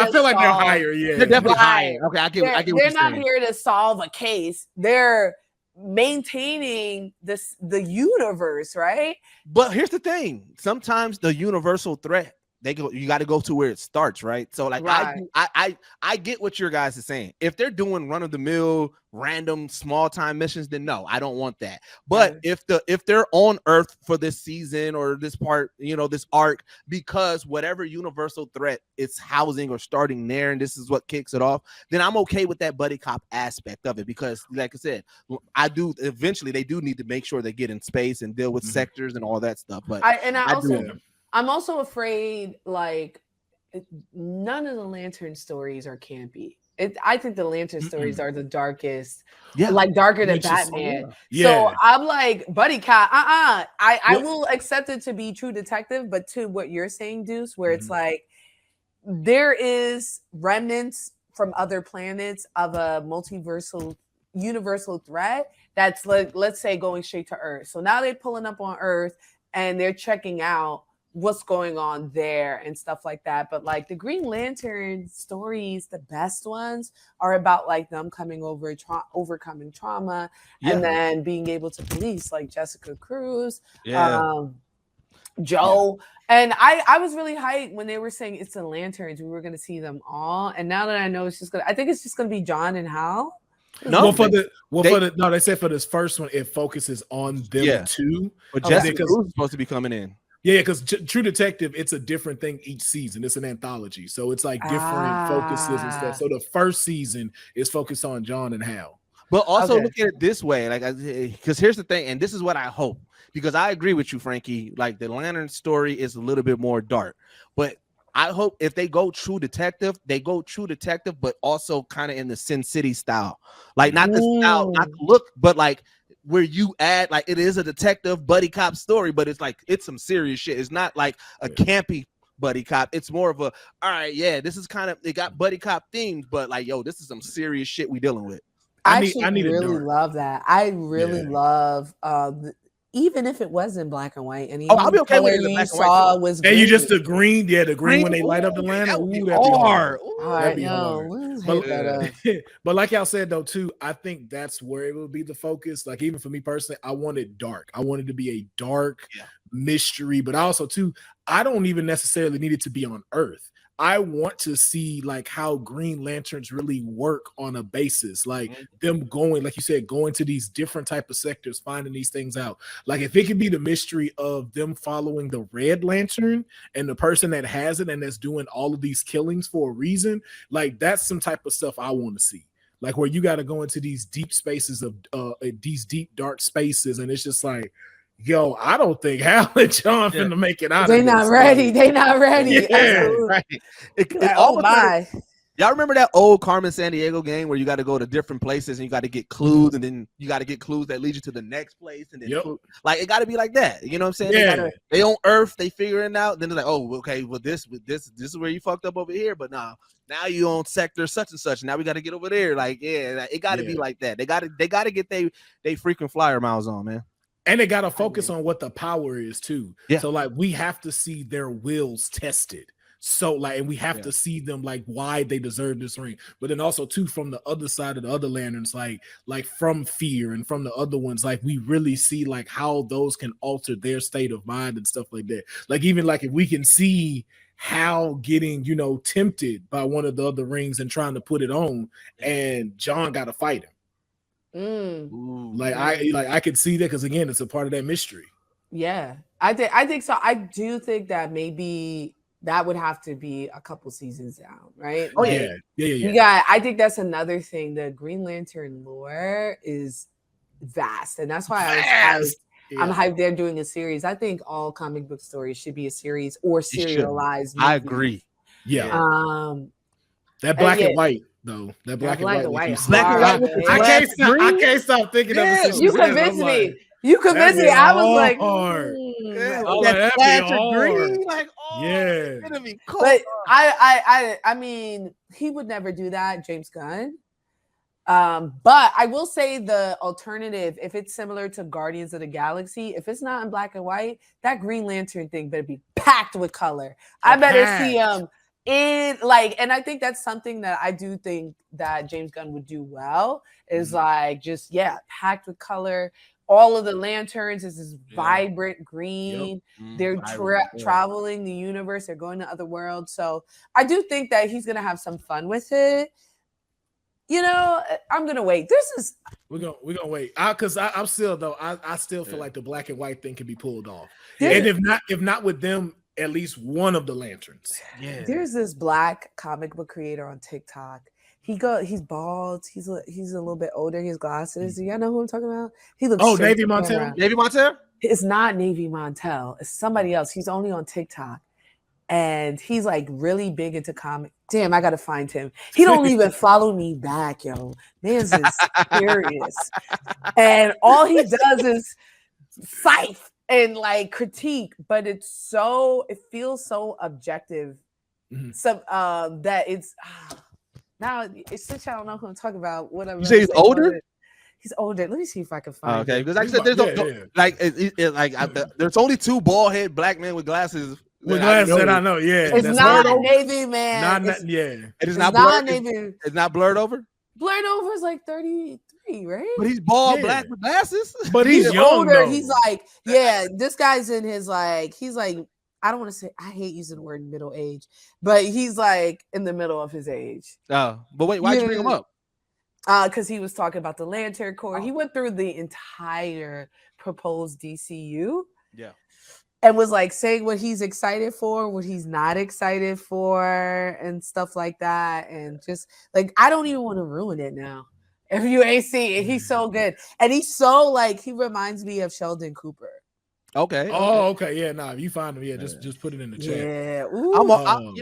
[SPEAKER 1] higher. Yeah,
[SPEAKER 2] they're definitely higher. Okay, I get what you're saying.
[SPEAKER 3] They're not here to solve a case. They're maintaining the universe, right?
[SPEAKER 2] But here's the thing: sometimes the universal threat, you got to go to where it starts, right? So like, I get what your guys are saying. If they're doing run of the mill, random small time missions, then no, I don't want that. But if they're on Earth for this season or this part, this arc, because whatever universal threat it's housing or starting there, and this is what kicks it off, then I'm okay with that buddy cop aspect of it. Because like I said, eventually they do need to make sure they get in space and deal with sectors and all that stuff. But
[SPEAKER 3] I'm also afraid, like, none of the Lantern stories are campy. I think the Lantern stories are the darkest, like darker than Batman. So I'm like, buddy cop, I will accept it to be True Detective, but to what you're saying, Deuce, where it's like there is remnants from other planets of a universal threat that's like, let's say, going straight to Earth. So now they're pulling up on Earth and they're checking out what's going on there and stuff like that. But like the Green Lantern stories, the best ones are about like them coming over, overcoming trauma, and then being able to police, like Jessica Cruz, Joe. And I was really hyped when they were saying it's the Lanterns. We were going to see them all. And now that I know I think it's just going to be John and Hal.
[SPEAKER 1] No, they said for this first one, it focuses on them too.
[SPEAKER 2] But Jessica Cruz is supposed to be coming in.
[SPEAKER 1] Yeah, because True Detective, it's a different thing each season. It's an anthology, so it's like different focuses and stuff. So the first season is focused on John and Hal.
[SPEAKER 2] But also look at it this way, like, because here's the thing, and this is what I hope, because I agree with you, Frankie. Like the Lantern story is a little bit more dark, but I hope if they go True Detective, but also kind of in the Sin City style, like not the style, not the look, but like, where you add, like, it is a detective buddy cop story, but it's like, it's some serious shit. It's not like a campy buddy cop. It's more of a, all right, this is kind of, it got buddy cop themes, but like, yo, this is some serious shit we dealing with.
[SPEAKER 3] I really love that. I really love, even if it was in black and white, and
[SPEAKER 2] I'll be okay with it in black and white.
[SPEAKER 3] Was
[SPEAKER 1] and you just the green, the green when they light up the lantern. But like y'all said though too, I think that's where it will be the focus. Like even for me personally, I want it dark. I want it to be a dark mystery, but also too, I don't even necessarily need it to be on Earth. I want to see like how Green Lanterns really work on a basis, like them going, like you said, going to these different type of sectors, finding these things out. Like if it could be the mystery of them following the Red Lantern and the person that has it and that's doing all of these killings for a reason, like that's some type of stuff I want to see. Like where you got to go into these deep spaces of these deep dark spaces, and it's just like, yo, I don't think Hal and John finna make it out.
[SPEAKER 3] They're not ready. They're not ready.
[SPEAKER 2] Right. Y'all remember that old Carmen Sandiego game where you got to go to different places and you got to get clues, and then you got to get clues that lead you to the next place, and then like it got to be like that. You know what I'm saying?
[SPEAKER 1] Yeah.
[SPEAKER 2] They on Earth, they figure it out. Then they're like, oh, okay, well this is where you fucked up over here, but now you on sector such and such. Now we got to get over there. Like, yeah, it got to be like that. They got to get they freaking flyer miles on, man.
[SPEAKER 1] And they got to focus on what the power is too.
[SPEAKER 2] Yeah.
[SPEAKER 1] So like we have to see their wills tested. So like, and we have to see them like why they deserve this ring, but then also too from the other side of the other lanterns, like from Fear and from the other ones, like we really see like how those can alter their state of mind and stuff like that. Like even like if we can see Hal getting, you know, tempted by one of the other rings and trying to put it on, and John got to fight him. I could see that because again, it's a part of that mystery.
[SPEAKER 3] Yeah, I think so. I do think that maybe that would have to be a couple seasons down, right?
[SPEAKER 1] Oh,
[SPEAKER 3] like, yeah. I think that's another thing. The Green Lantern lore is vast, and that's why I'm hyped they're doing a series. I think all comic book stories should be a series or serialized.
[SPEAKER 2] I agree.
[SPEAKER 1] Yeah. That black and white though. That black and white. I can't stop thinking of it.
[SPEAKER 3] You convinced me. You convinced me. I was like,
[SPEAKER 2] that's green. Like,
[SPEAKER 1] yeah.
[SPEAKER 3] Cool. But I mean, he would never do that, James Gunn. But I will say the alternative, if it's similar to Guardians of the Galaxy, if it's not in black and white, that Green Lantern thing better be packed with color. I better see him in like, and I think that's something that I do think that James Gunn would do well is like just packed with color. All of the lanterns is this vibrant green. They're traveling the universe. They're going to other worlds. So I do think that he's gonna have some fun with it. You know, I'm gonna wait.
[SPEAKER 1] We're gonna wait. I'm still though. I still feel like the black and white thing can be pulled off. And if not with them, at least one of the lanterns.
[SPEAKER 3] Yeah. There's this black comic book creator on TikTok. He's bald. He's a little bit older. He has glasses. Do y'all know who I'm talking about? He looks
[SPEAKER 1] Navy Montel.
[SPEAKER 2] Navy Montel?
[SPEAKER 3] It's not Navy Montel. It's somebody else. He's only on TikTok. And he's like really big into comic. Damn, I gotta find him. He don't even follow me back, yo. Man's is serious. And all he does is scythe and like critique, but it feels so objective. So that it's now it's since I don't know who I'm talking about. Whatever.
[SPEAKER 2] You say he's older?
[SPEAKER 3] He's older. Let me see if I can find.
[SPEAKER 2] Okay, because like I said, there's only two bald head black men with glasses.
[SPEAKER 1] With glasses that I know. Yeah,
[SPEAKER 3] it's not Navy man.
[SPEAKER 2] It is not blurred. Navy. It's not blurred over.
[SPEAKER 3] Blurred over is like 33, right?
[SPEAKER 2] But he's bald, black with glasses.
[SPEAKER 1] But he's young,
[SPEAKER 3] older.
[SPEAKER 1] Though.
[SPEAKER 3] He's like, this guy's in his like. He's like. I don't want to say, I hate using the word middle age, but he's like in the middle of his age.
[SPEAKER 2] Oh, but wait, why'd you bring him up?
[SPEAKER 3] Because he was talking about the Lantern Corps. He went through the entire proposed DCU.
[SPEAKER 2] Yeah.
[SPEAKER 3] And was like saying what he's excited for, what he's not excited for, and stuff like that. And just like, I don't even want to ruin it now. If you ain't seen it, he's so good. And he's so like, he reminds me of Sheldon Cooper.
[SPEAKER 2] Okay.
[SPEAKER 1] Okay. Yeah. Nah. If you find him, just put it in the chat.
[SPEAKER 3] Yeah.
[SPEAKER 2] You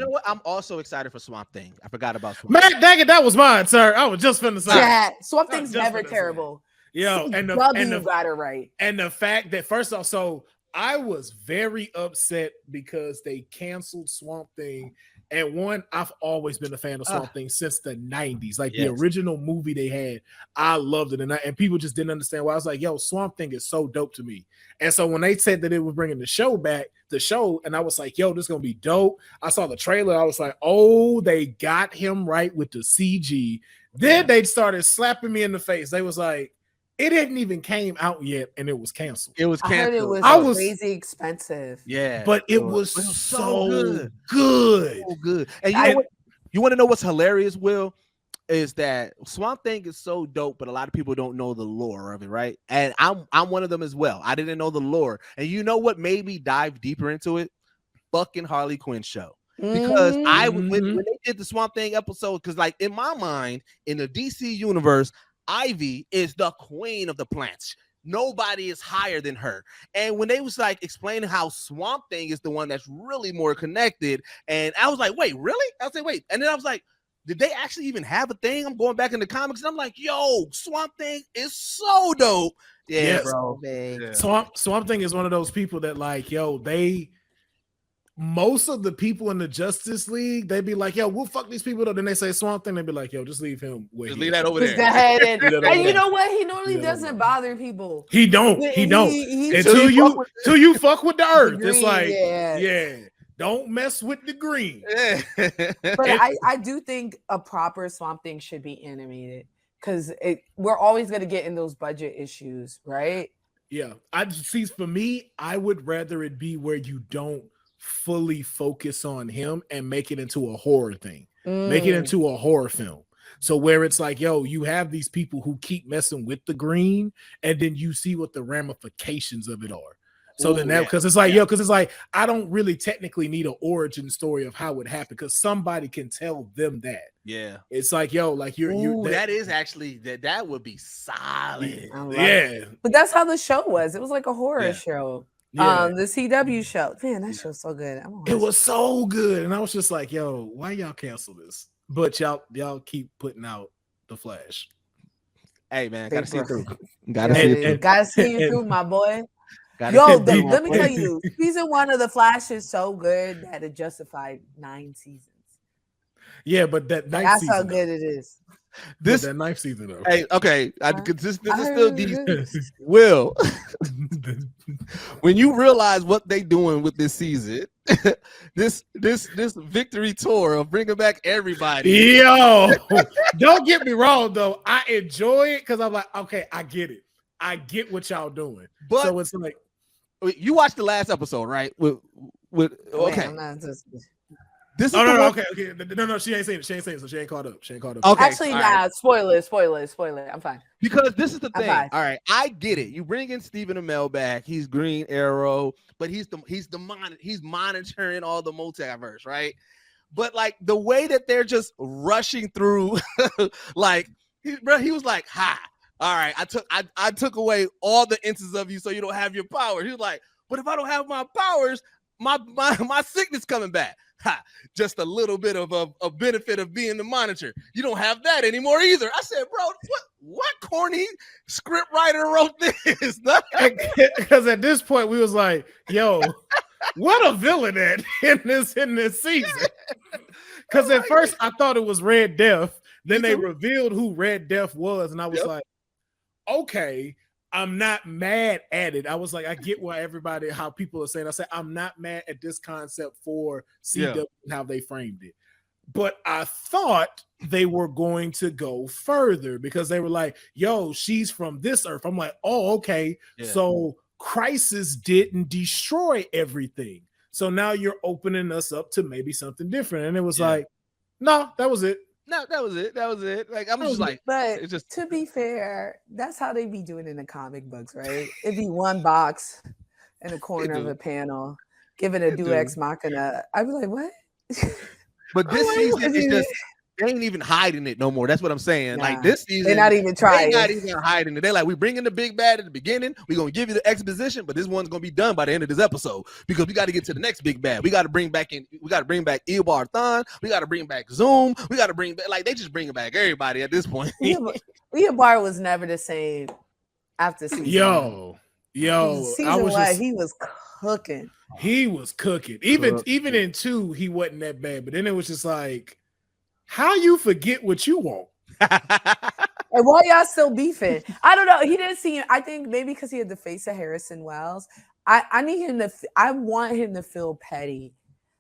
[SPEAKER 2] know what? I'm also excited for Swamp Thing. I forgot about Swamp.
[SPEAKER 1] Man, dang it, that was mine, sir. I was just finna say.
[SPEAKER 3] Yeah. Swamp Thing's never terrible.
[SPEAKER 1] Yo, and the
[SPEAKER 3] got it right.
[SPEAKER 1] And the fact that first off, so I was very upset because they canceled Swamp Thing. And one, I've always been a fan of Swamp Thing since the 90s. Like the original movie they had, I loved it. And people just didn't understand why. I was like, yo, Swamp Thing is so dope to me. And so when they said that it was bringing the show back, and I was like, yo, this is going to be dope. I saw the trailer. I was like, oh, they got him right with the CG. Then they started slapping me in the face. They was like, it hadn't even came out yet, and it was canceled.
[SPEAKER 3] I heard it was crazy expensive.
[SPEAKER 1] Yeah, but it was so good.
[SPEAKER 2] So good. And you want to know what's hilarious, Will? Is that Swamp Thing is so dope, but a lot of people don't know the lore of it, right? And I'm one of them as well. I didn't know the lore. And you know what made me dive deeper into it? Fucking Harley Quinn show. Because when they did the Swamp Thing episode, because like in my mind, in the DC universe, Ivy is the queen of the plants. Nobody is higher than her. And when they was like explaining how Swamp Thing is the one that's really more connected, and I was like, wait, really? I was like, wait. And then I was like, did they actually even have a thing? I'm going back in the comics and I'm like, yo, Swamp Thing is so dope. Yeah,
[SPEAKER 1] Yes.
[SPEAKER 2] bro.
[SPEAKER 3] Yeah.
[SPEAKER 1] Swamp Thing is one of those people that like, yo, most of the people in the Justice League, they be like, yo, we'll fuck these people up. Then they say Swamp Thing, they be like, yo, just leave him.
[SPEAKER 2] Just leave that over there.
[SPEAKER 3] Just go ahead and you
[SPEAKER 1] there.
[SPEAKER 3] know what? He normally doesn't bother people.
[SPEAKER 1] He don't. Until you fuck with the earth. It's like, yeah, don't mess with the green.
[SPEAKER 3] But I do think a proper Swamp Thing should be animated because we're always gonna get in those budget issues, right?
[SPEAKER 1] Yeah. For me, I would rather it be where you don't fully focus on him and make it into a horror thing. Make it into a horror film. So where it's like, yo, you have these people who keep messing with the green, and then you see what the ramifications of it are. So then that, because it's like, because it's like, I don't really technically need an origin story of how it happened, because somebody can tell them that.
[SPEAKER 2] Yeah.
[SPEAKER 1] It's like, yo, like you're
[SPEAKER 2] that is actually that would be solid.
[SPEAKER 1] Yeah.
[SPEAKER 3] But that's how the show was. It was like a horror show.
[SPEAKER 1] Yeah.
[SPEAKER 3] The CW show. Man, that show's so good.
[SPEAKER 1] It was so good. And I was just like, yo, why y'all cancel this? But y'all keep putting out The Flash.
[SPEAKER 2] Hey man, gotta see it through.
[SPEAKER 3] Gotta see it through, my boy. Yo, let me tell you, season 1 of The Flash is so good that it justified 9 seasons.
[SPEAKER 1] Yeah, but that's
[SPEAKER 3] how good it is.
[SPEAKER 1] That 9th season though.
[SPEAKER 2] Hey, okay, this is still decent. Will, when you realize what they doing with this season, this victory tour of bringing back everybody.
[SPEAKER 1] Yo, don't get me wrong though. I enjoy it because I'm like, okay, I get it. I get what y'all doing. But so it's like,
[SPEAKER 2] you watched the last episode, right? With okay.
[SPEAKER 3] Man,
[SPEAKER 1] this is okay. No, she ain't seen it. So she ain't caught up.
[SPEAKER 2] Okay,
[SPEAKER 3] actually, spoiler it. I'm fine.
[SPEAKER 2] Because this is the thing. All right, I get it. You bring in Stephen Amell back. He's Green Arrow, but he's monitoring all the multiverse, right? But like the way that they're just rushing through, like he was like, "Hi, all right, I took away all the instances of you, so you don't have your powers." He was like, "But if I don't have my powers, my sickness coming back." Ha, just a little bit of a benefit of being the monitor. You don't have that anymore either. I said, bro, what corny script writer wrote this?
[SPEAKER 1] Because at this point we was like, yo, what a villain in this season. Because at first I thought it was Red Death. Then they revealed who Red Death was, and I was like, okay, I'm not mad at it. I was like, I get why how people are saying. I said, I'm not mad at this concept for CW and how they framed it. But I thought they were going to go further because they were like, yo, she's from this Earth. I'm like, oh, okay. Yeah. So Crisis didn't destroy everything. So now you're opening us up to maybe something different. And it was like, no, that was it.
[SPEAKER 2] No, that was it. Like I'm just like,
[SPEAKER 3] but it's just to be fair, that's how they be doing in the comic books, right? It'd be one box in the corner of a panel, giving a Deus Ex Machina. I'd be like, what?
[SPEAKER 2] But this season is just they ain't even hiding it no more. That's what I'm saying. Nah, like this season,
[SPEAKER 3] they're not even trying.
[SPEAKER 2] They're not even hiding it. They're like, we bring in the big bad at the beginning. We're gonna give you the exposition, but this one's gonna be done by the end of this episode because we got to get to the next big bad. We got to bring back Eobard Thawne. We got to bring back Zoom. We got to bring back they just bringing back everybody at this point.
[SPEAKER 3] Eobard was never the same after season.
[SPEAKER 1] Yo,
[SPEAKER 3] season 1, he was cooking.
[SPEAKER 1] He was cooking. Even in 2, he wasn't that bad. But then it was just like, how you forget what you want?
[SPEAKER 3] And why y'all still beefing? I don't know. He didn't see. I think maybe because he had the face of Harrison Wells. I need him to. I want him to feel petty.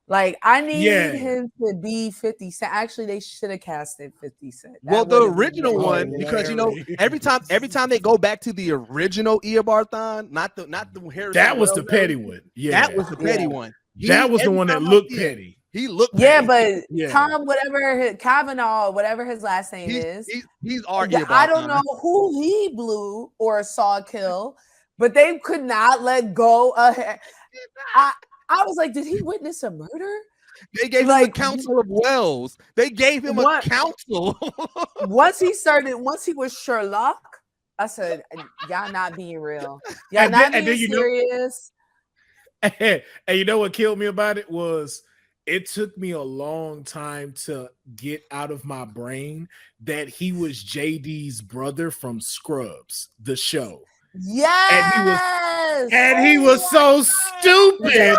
[SPEAKER 3] Like I need him to be 50 Cent. Actually, they should have casted 50 Cent.
[SPEAKER 2] Well, the original one, because every time they go back to the original Eobard Thawne, not the Harrison.
[SPEAKER 1] That was the petty one. Yeah,
[SPEAKER 2] that was the petty one.
[SPEAKER 1] That was the one that looked petty.
[SPEAKER 2] He looked
[SPEAKER 3] but Tom, Kavanaugh, whatever his last name is,
[SPEAKER 2] he's arguing.
[SPEAKER 3] I don't know who he blew or saw kill, but they could not let go of him. I was like, did he witness a murder?
[SPEAKER 2] They gave him a counsel of Wells. They gave him a counsel.
[SPEAKER 3] Once he was Sherlock, I said, y'all not being real. Y'all not being serious.
[SPEAKER 1] And you know what killed me about it was it took me a long time to get out of my brain that he was JD's brother from Scrubs, the show.
[SPEAKER 3] Yes,
[SPEAKER 1] And he was so stupid.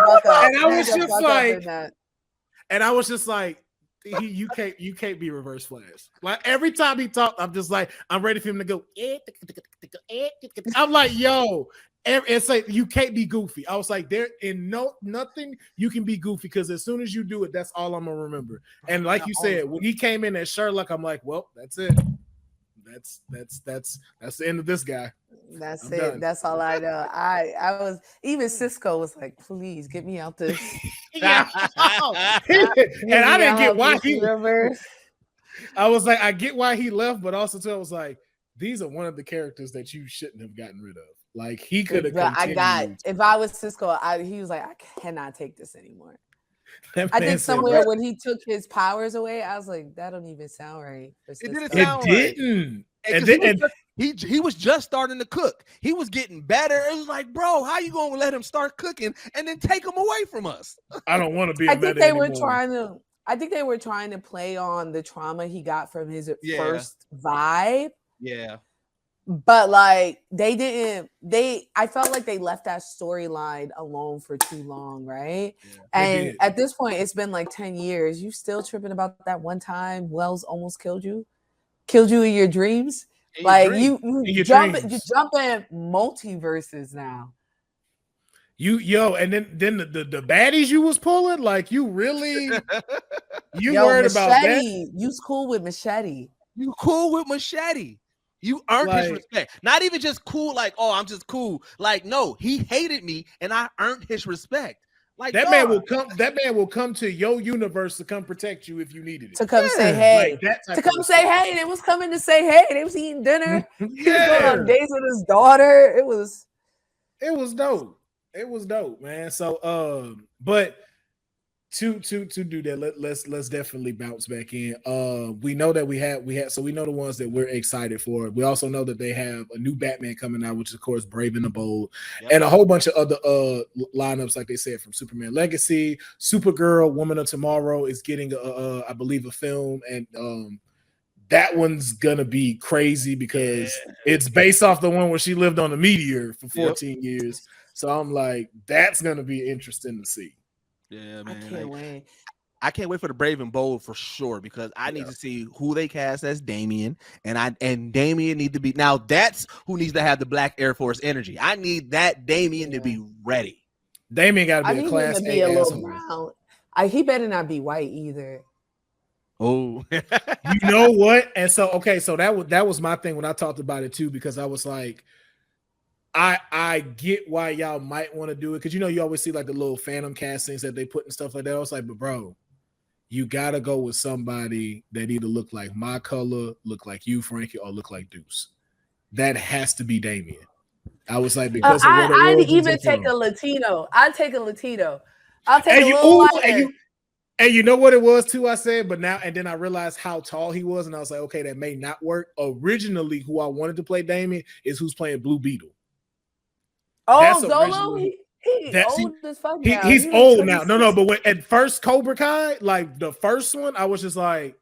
[SPEAKER 1] And I was just like, you can't be Reverse Flash. Like every time he talked, I'm just like, I'm ready for him to go. I'm like, yo, it's like you can't be goofy. I was like, there in nothing you can be goofy because as soon as you do it, that's all I'm gonna remember. And like you said, when he came in as Sherlock, I'm like, well, that's it. That's the end of this guy.
[SPEAKER 3] That's
[SPEAKER 1] I'm
[SPEAKER 3] it.
[SPEAKER 1] done.
[SPEAKER 3] That's all I know. I was even Cisco was like, please get me out this.
[SPEAKER 1] Yeah. And I didn't get why he reverse. I was like, I get why he left, but also too, I was like, these are one of the characters that you shouldn't have gotten rid of. Like he could have.
[SPEAKER 3] If I was Cisco, he was like, I cannot take this anymore. I think somewhere when he took his powers away, I was like, that don't even sound right.
[SPEAKER 2] It didn't sound right. He was just starting to cook. He was getting better. It was like, bro, how you gonna let him start cooking and then take him away from us?
[SPEAKER 1] I don't want to be.
[SPEAKER 3] I think they were trying to play on the trauma he got from his first vibe.
[SPEAKER 2] Yeah.
[SPEAKER 3] But like I felt like they left that storyline alone for too long, right? Yeah, and at this point, it's been like 10 years. You still tripping about that one time Wells almost killed you in your dreams. You jump in multiverses now.
[SPEAKER 1] And then the baddies you was pulling, like you really worried about that?
[SPEAKER 3] You's cool with Machete.
[SPEAKER 2] You cool with Machete. You earned his respect. Not even just cool, like, oh, I'm just cool. Like, no, he hated me and I earned his respect. Like
[SPEAKER 1] that man will come to your universe to come protect you if you needed it.
[SPEAKER 3] To come say hey. To come say hey. They was coming to say hey. They was eating dinner. He was going on dates with his daughter. It was
[SPEAKER 1] dope. It was dope, man. So but to do that, let's definitely bounce back in. We know that we had so we know the ones that we're excited for. We also know that they have a new Batman coming out, which is of course Brave and the Bold, and a whole bunch of other lineups, like they said, from Superman Legacy, Supergirl, Woman of Tomorrow is getting I believe a film, and that one's gonna be crazy because it's based off the one where she lived on a meteor for 14 years. So I'm like, that's gonna be interesting to see.
[SPEAKER 2] Yeah, man.
[SPEAKER 3] I can't wait.
[SPEAKER 2] I can't wait for the Brave and Bold for sure because I need to see who they cast as Damian, and Damian need to be now. That's who needs to have the Black Air Force energy. I need that Damian to be ready.
[SPEAKER 1] Damian got to be a class A asshole.
[SPEAKER 3] He better not be white either.
[SPEAKER 2] Oh,
[SPEAKER 1] you know what? And so so that was my thing when I talked about it too, because I was like, I get why y'all might want to do it because you always see like the little phantom castings that they put and stuff like that. I was like, but bro, you gotta go with somebody that either look like my color, look like you, Frankey, or look like Deuce. That has to be Damian. I was like, because
[SPEAKER 3] I'd even take a Latino. I'd take a Latino. I'll take a little lighter.
[SPEAKER 1] And you know what it was too, I said, but now, and then I realized how tall he was, and I was like, okay, that may not work. Originally, who I wanted to play Damian is who's playing Blue Beetle.
[SPEAKER 3] Oh, Zolo? He's old as fuck now.
[SPEAKER 1] He's old now. No, but at first Cobra Kai, like the first one, I was just like,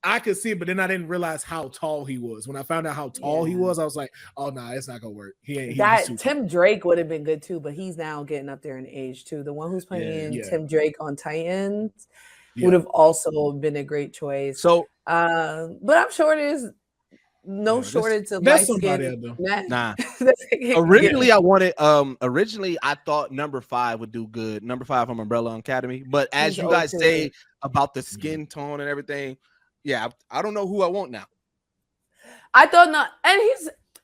[SPEAKER 1] I could see it, but then I didn't realize how tall he was. When I found out how tall he was, I was like, oh, no, it's not going to work.
[SPEAKER 3] Tim Drake would have been good too, but he's now getting up there in age too. The one who's playing Tim Drake on Titans would have also been a great choice.
[SPEAKER 2] So,
[SPEAKER 3] but I'm sure there's no shortage of light skin.
[SPEAKER 2] Nah. Originally, I thought number 5 would do good. Number 5 from Umbrella Academy. But as you guys say about the skin tone and everything, I don't know who I want now.
[SPEAKER 3] I thought not, and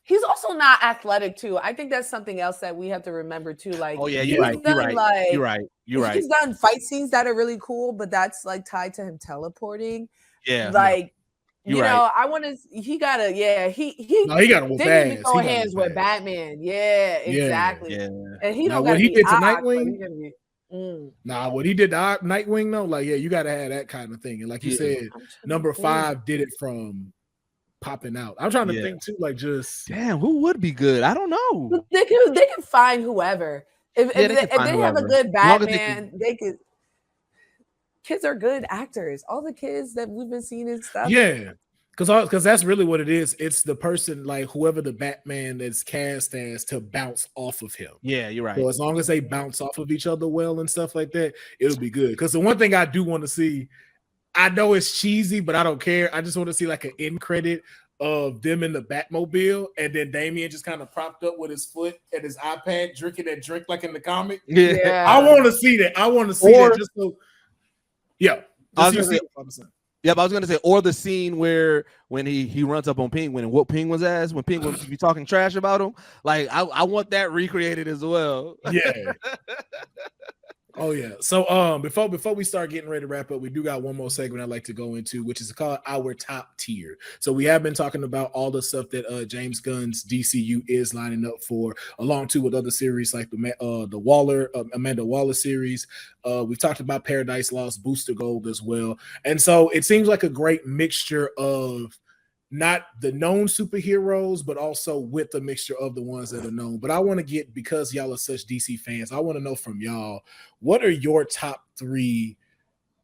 [SPEAKER 3] he's also not athletic too. I think that's something else that we have to remember too. Like,
[SPEAKER 2] you're right.
[SPEAKER 3] He's done fight scenes that are really cool, but that's like tied to him teleporting. I want to. He gotta. He gotta whoop ass. Throw hands with Batman. Yeah, exactly. Yeah. And he don't.
[SPEAKER 1] What he did to Nightwing. What he did to Nightwing though, like you gotta have that kind of thing. And like you said, number 5 did it from popping out. I'm trying to think too, like just
[SPEAKER 2] damn, who would be good? I don't know.
[SPEAKER 3] They can find whoever. If they have a good Batman, they could. kids are good actors. All the kids that we've been seeing and stuff.
[SPEAKER 1] Yeah. Because that's really what it is. It's the person, like whoever the Batman is cast as, to bounce off of him.
[SPEAKER 2] Yeah, you're right.
[SPEAKER 1] So as long as they bounce off of each other well and stuff like that, it'll be good. Because the one thing I do want to see, I know it's cheesy, but I don't care. I just want to see like an end credit of them in the Batmobile, and then Damian just kind of propped up with his foot and his iPad, drinking that drink like in the comic.
[SPEAKER 2] Yeah.
[SPEAKER 1] I want to see that. I want to see that just so. Yeah.
[SPEAKER 2] I was gonna say, or the scene where when he runs up on Penguin and whoop Penguin's ass when Penguin be talking trash about him. Like I want that recreated as well.
[SPEAKER 1] Yeah. Oh yeah. So before we start getting ready to wrap up, we do got one more segment I'd like to go into, which is called our top tier. So we have been talking about all the stuff that James Gunn's DCU is lining up for, along too with other series like the Amanda Waller series. We've talked about Paradise Lost, Booster Gold as well. And so it seems like a great mixture of not the known superheroes, but also with the mixture of the ones that are known. But I want to get, because y'all are such DC fans, I want to know from y'all, what are your top 3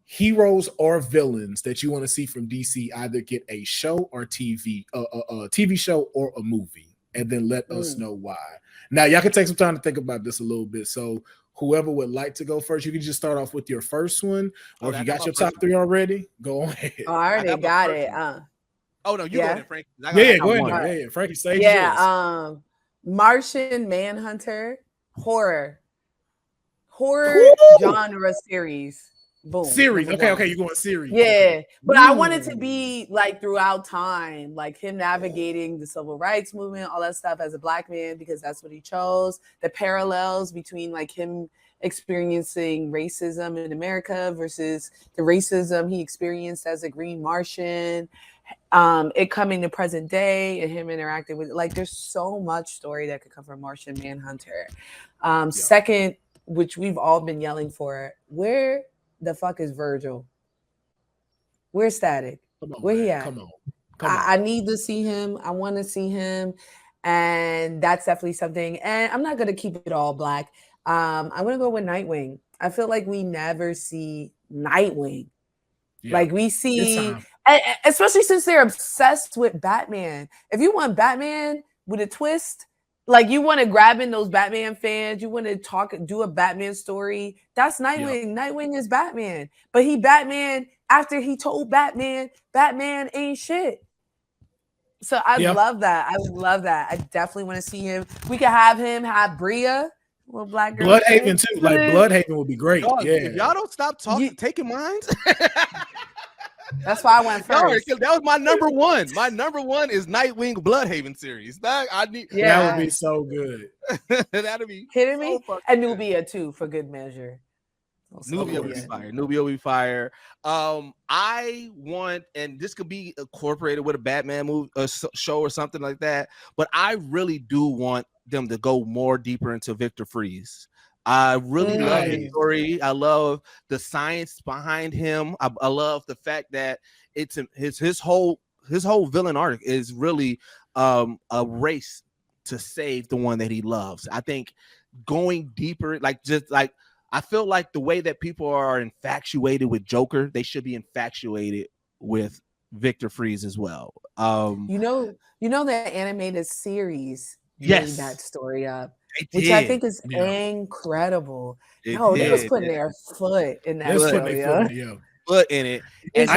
[SPEAKER 1] heroes or villains that you want to see from DC either get a show or TV, a TV show or a movie, and then let us know why. Now, y'all can take some time to think about this a little bit. So whoever would like to go first, you can just start off with your first one, or if you got your top 3 already, go ahead.
[SPEAKER 3] Oh, I already got it.
[SPEAKER 2] Oh no, you go ahead, Frank.
[SPEAKER 1] Go ahead. Yeah, Frankie, say
[SPEAKER 3] yours. Martian Manhunter, horror genre series. Boom.
[SPEAKER 1] Series. Okay, you're going series.
[SPEAKER 3] Yeah, but I want it to be like throughout time, like him navigating the civil rights movement, all that stuff as a Black man, because that's what he chose. The parallels between like him experiencing racism in America versus the racism he experienced as a Green Martian. It coming to present day and him interacting with, like, there's so much story that could come from Martian Manhunter. Second, which we've all been yelling for, where the fuck is Virgil? Where's Static? Where he at?
[SPEAKER 1] Come on.
[SPEAKER 3] I need to see him. I want to see him, and that's definitely something. And I'm not gonna keep it all Black. I'm gonna go with Nightwing. I feel like we never see Nightwing. Yeah. Like we see, especially since they're obsessed with Batman. If you want Batman with a twist, like you want to grab in those Batman fans, you want to do a Batman story, that's Nightwing. Yep. Nightwing is Batman. But he Batman after he told Batman ain't shit. So I love that. I love that. I definitely want to see him. We could have Bria. Well, Black girl.
[SPEAKER 1] Bloodhaven too. Like Bloodhaven would be great.
[SPEAKER 2] Dog, if y'all don't stop talking, taking mines.
[SPEAKER 3] That's why I went first.
[SPEAKER 2] That was my number one. My number one is Nightwing Bloodhaven series. That
[SPEAKER 1] would be so good.
[SPEAKER 2] That'd be
[SPEAKER 3] kidding me. And Nubia too, for good measure.
[SPEAKER 2] Nubia will be fire. Nubia will be fire. I want, and this could be incorporated with a Batman movie, a show, or something like that. But I really do want them to go more deeper into Victor Freeze. I really love his story. I love the science behind him. I love the fact that it's his whole villain arc is really a race to save the one that he loves. I think going deeper, I feel like the way that people are infatuated with Joker, they should be infatuated with Victor Freeze as well.
[SPEAKER 3] You know the animated series made that story up. Which I think is incredible. They was putting their foot in that
[SPEAKER 2] foot in it.
[SPEAKER 1] And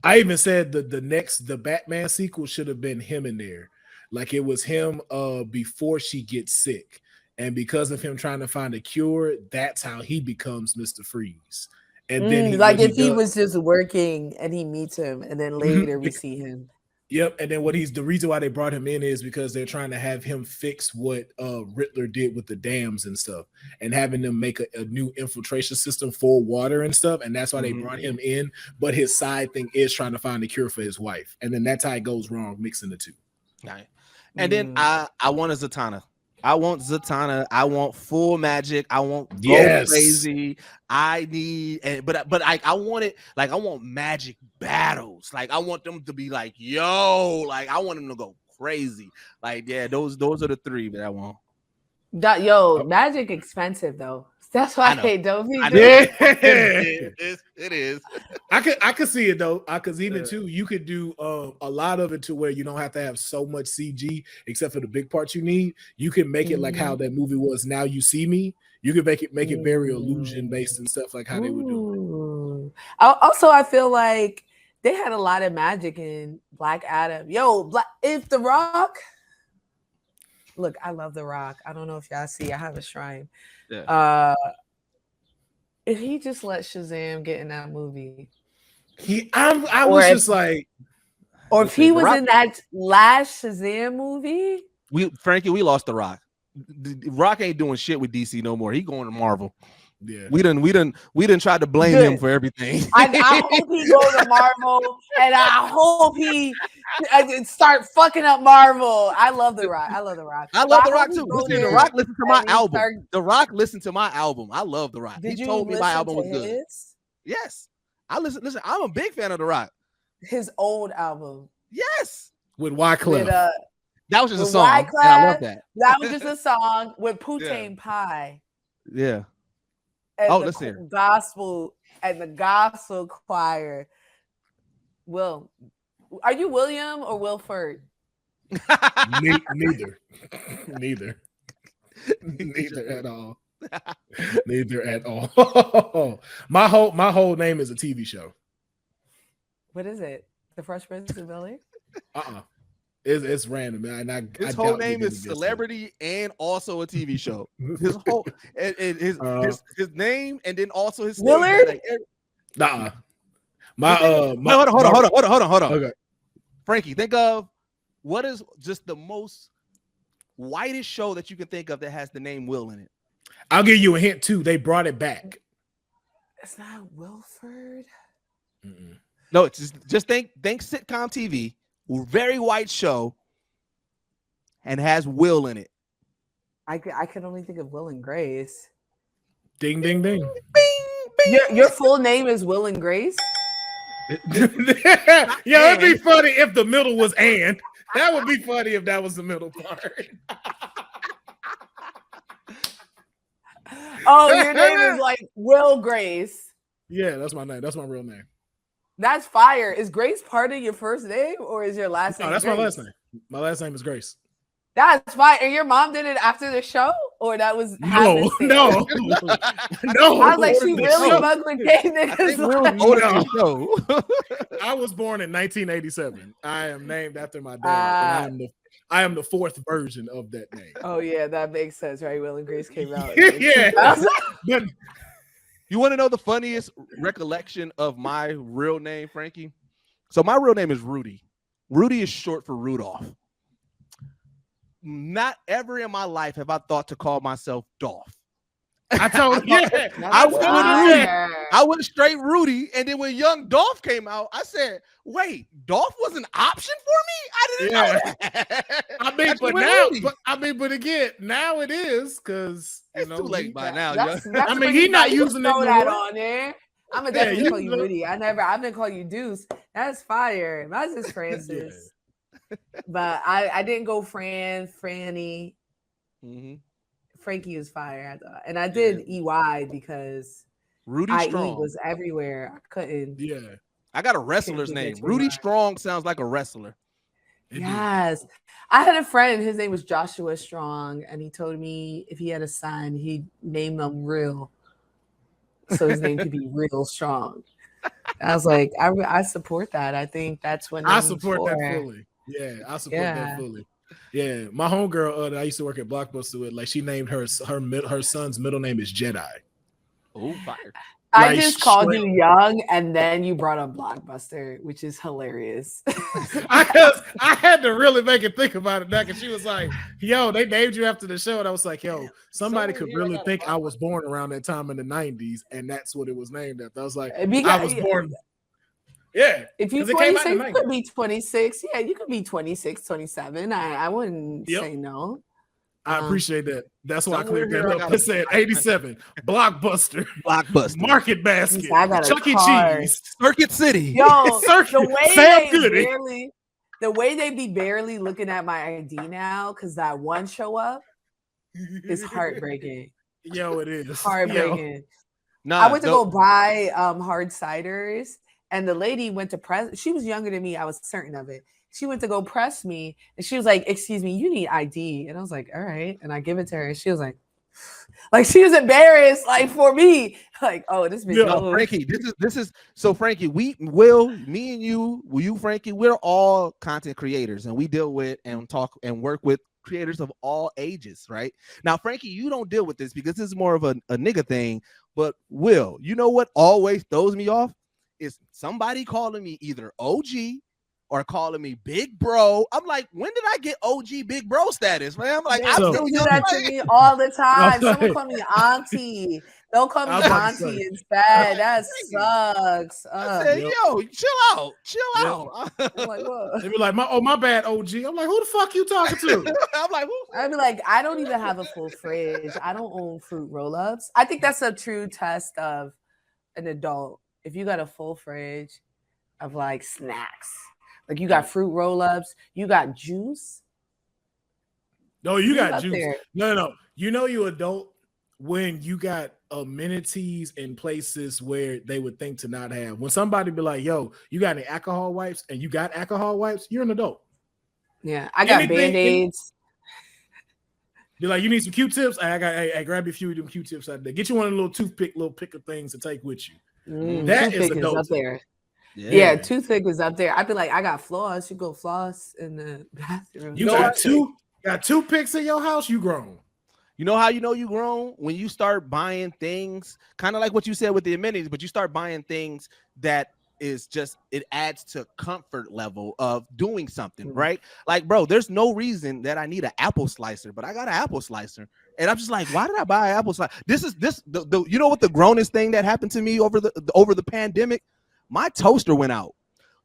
[SPEAKER 1] I even said the Batman sequel should have been him in there. Like it was him before she gets sick. And because of him trying to find a cure, that's how he becomes Mr. Freeze. And then
[SPEAKER 3] he was just working and he meets him, and then later we see him.
[SPEAKER 1] Yep, and then the reason why they brought him in is because they're trying to have him fix what Riddler did with the dams and stuff, and having them make a new infiltration system for water and stuff, and that's why they brought him in. But his side thing is trying to find a cure for his wife, and then that's how it goes wrong, mixing the two.
[SPEAKER 2] Right. And then I want a Zatanna. I want Zatanna. I want full magic. I want go crazy. I need, but I want it. Like I want magic battles. Like I want them to be like, yo, like I want them to go crazy. Like those are the 3 that I want.
[SPEAKER 3] Magic expensive though. That's why they don't be doing
[SPEAKER 2] it is.
[SPEAKER 1] I could see it though. Because even too, you could do a lot of it to where you don't have to have so much CG, except for the big parts you need. You can make it like how that movie was. Now You See Me. You can make it very illusion based and stuff like how they would do it.
[SPEAKER 3] Also, I feel like they had a lot of magic in Black Adam. If The Rock. Look, I love The Rock. I don't know if y'all see. I have a shrine. Yeah. If he just let Shazam get in that movie,
[SPEAKER 1] I was just like,
[SPEAKER 3] or if he was in that last Shazam movie,
[SPEAKER 2] Frankey, we lost The Rock. The Rock ain't doing shit with DC no more. He going to Marvel.
[SPEAKER 1] Yeah,
[SPEAKER 2] we didn't try to blame him for everything.
[SPEAKER 3] I hope he goes to Marvel, and I hope he start fucking up Marvel. I love The Rock. I love The Rock
[SPEAKER 2] too. Listen, The Rock listened to my album. The Rock listened to my album. I love The Rock. He told me my album was good. Yes, I listen. Listen, I'm a big fan of The Rock.
[SPEAKER 3] His old album.
[SPEAKER 1] Yes, with Wyclef.
[SPEAKER 2] That was just a song. And I love that.
[SPEAKER 3] That was just a song with Putain Pie.
[SPEAKER 2] Yeah.
[SPEAKER 3] And let's hear gospel and the gospel choir. Will, are you William or Wilford?
[SPEAKER 1] Neither at all. Neither at all. My whole name is a TV show.
[SPEAKER 3] What is it? The Fresh Prince of Bel-Air?
[SPEAKER 1] It's random, man.
[SPEAKER 2] His whole name is celebrity and also a TV show. His whole his name and then also his
[SPEAKER 3] Willard.
[SPEAKER 1] Hold on. Okay.
[SPEAKER 2] Frankie, think of what is just the most whitest show that you can think of that has the name Will in it.
[SPEAKER 1] I'll give you a hint too. They brought it back.
[SPEAKER 3] It's not Wilford.
[SPEAKER 2] No, it's just think sitcom TV. Very white show and has Will in it.
[SPEAKER 3] I can only think of Will and Grace.
[SPEAKER 1] Ding, ding, ding.
[SPEAKER 3] Bing, bing. Your full name is Will and Grace?
[SPEAKER 1] Yeah, it'd be funny if the middle was Ann. That would be funny if that was the middle part.
[SPEAKER 3] Oh, your name is like Will Grace.
[SPEAKER 1] Yeah, that's my name. That's my real name.
[SPEAKER 3] That's fire. Is Grace part of your first name or is your last name?
[SPEAKER 1] No, that's
[SPEAKER 3] Grace?
[SPEAKER 1] my last name. My last name is Grace.
[SPEAKER 3] That's fire. And your mom did it after the show? Or that was
[SPEAKER 1] no.
[SPEAKER 3] I was like, she really bugging
[SPEAKER 1] I was born in 1987. I am named after my dad. And I am the fourth version of that name.
[SPEAKER 3] Oh yeah, that makes sense, right? Will and Grace came out.
[SPEAKER 1] Yeah.
[SPEAKER 2] You want to know the funniest recollection of my real name, Frankie? So my real name is Rudy. Rudy is short for Rudolph. Not ever in my life have I thought to call myself Dolph.
[SPEAKER 1] I told you.
[SPEAKER 2] I went straight Rudy, and then when Young Dolph came out, I said, "Wait, Dolph was an option for me? I didn't know that."
[SPEAKER 1] But again, now it is because
[SPEAKER 2] it's too late by now.
[SPEAKER 1] He's not using it
[SPEAKER 3] that on there. I'm gonna definitely call you Rudy. I've been calling you Deuce. That's fire. That's just Francis. But I didn't go Franny.
[SPEAKER 2] Mm-hmm.
[SPEAKER 3] Frankie was fire, I thought. And I did EY because
[SPEAKER 2] Rudy Strong
[SPEAKER 3] was everywhere. I couldn't.
[SPEAKER 1] Yeah.
[SPEAKER 2] I got a wrestler's name. Rudy Strong sounds like a wrestler.
[SPEAKER 3] Yes. I had a friend, his name was Joshua Strong, and he told me if he had a son, he'd name them Real. So his name could be Real Strong. I was like, I support that. I think that's what
[SPEAKER 1] I support that fully. Yeah, I support that fully. Yeah, my homegirl that I used to work at Blockbuster with, like, she named her son's middle name is Jedi.
[SPEAKER 2] Oh, fire!
[SPEAKER 3] I just called you Young, and then you brought up Blockbuster, which is hilarious.
[SPEAKER 1] I had to really make it think about it now, because she was like, "Yo, they named you after the show," and I was like, "Yo, somebody could really think I was born around that time in the '90s, and that's what it was named after." I was like, I was born. Yeah.
[SPEAKER 3] If you're 26, you could be 26. Yeah, you could be 26, 27. I wouldn't say no.
[SPEAKER 1] I appreciate that. That's why I cleared that up. It said 87, Blockbuster, Market Basket, Chuck E. Cheese,
[SPEAKER 2] Circuit City.
[SPEAKER 3] Yo, the way they be barely looking at my ID now, because that one show up, is heartbreaking.
[SPEAKER 1] Yo, it is.
[SPEAKER 3] Heartbreaking.
[SPEAKER 2] Nah,
[SPEAKER 3] I went to go buy hard ciders, and the lady went to press. She was younger than me. I was certain of it. She went to go press me, and she was like, "Excuse me, you need ID." And I was like, "All right." And I give it to her, and she was like she was embarrassed, like for me, like, "Oh, this bitch."
[SPEAKER 2] No, Frankey, this is so Frankey. Me and you, Frankey, we're all content creators, and we deal with and talk and work with creators of all ages, right? Now, Frankey, you don't deal with this because this is more of a nigga thing. But Will, you know what always throws me off is somebody calling me either OG or calling me big bro. I'm like, when did I get OG big bro status, man? I'm like,
[SPEAKER 3] they do that to me all the time. Someone call me auntie. Don't call me auntie. It's bad. That sucks.
[SPEAKER 2] I said, yo, chill out.
[SPEAKER 3] I'm like, what?
[SPEAKER 1] They be like, my bad, OG. I'm like, who the fuck you talking to?
[SPEAKER 2] I'm like, who?
[SPEAKER 3] I'd be like, I don't even have a full fridge. I don't own fruit roll-ups. I think that's a true test of an adult. If you got a full fridge of like snacks, like you got fruit roll-ups, you got juice.
[SPEAKER 1] No, you got juice. There. No. You know you adult when you got amenities in places where they would think to not have. When somebody be like, yo, you got any alcohol wipes? And you got alcohol wipes, you're an adult.
[SPEAKER 3] Yeah, I got Band-Aids.
[SPEAKER 1] You're like, you need some Q-tips? I grab you a few of them Q-tips out there. Get you one of the little picker things to take with you. That is adult.
[SPEAKER 3] Up there. Yeah, toothpick is up there. I'd be like, I got floss. You go floss in the bathroom.
[SPEAKER 1] You got two picks in your house, you grown.
[SPEAKER 2] You know how you know you grown? When you start buying things, kind of like what you said with the amenities, but you start buying things that is just, it adds to comfort level of doing something, right? Like, bro, there's no reason that I need an apple slicer, but I got an apple slicer. And I'm just like, why did I buy an apple slicer? You know what the grownest thing that happened to me over the pandemic? My toaster went out.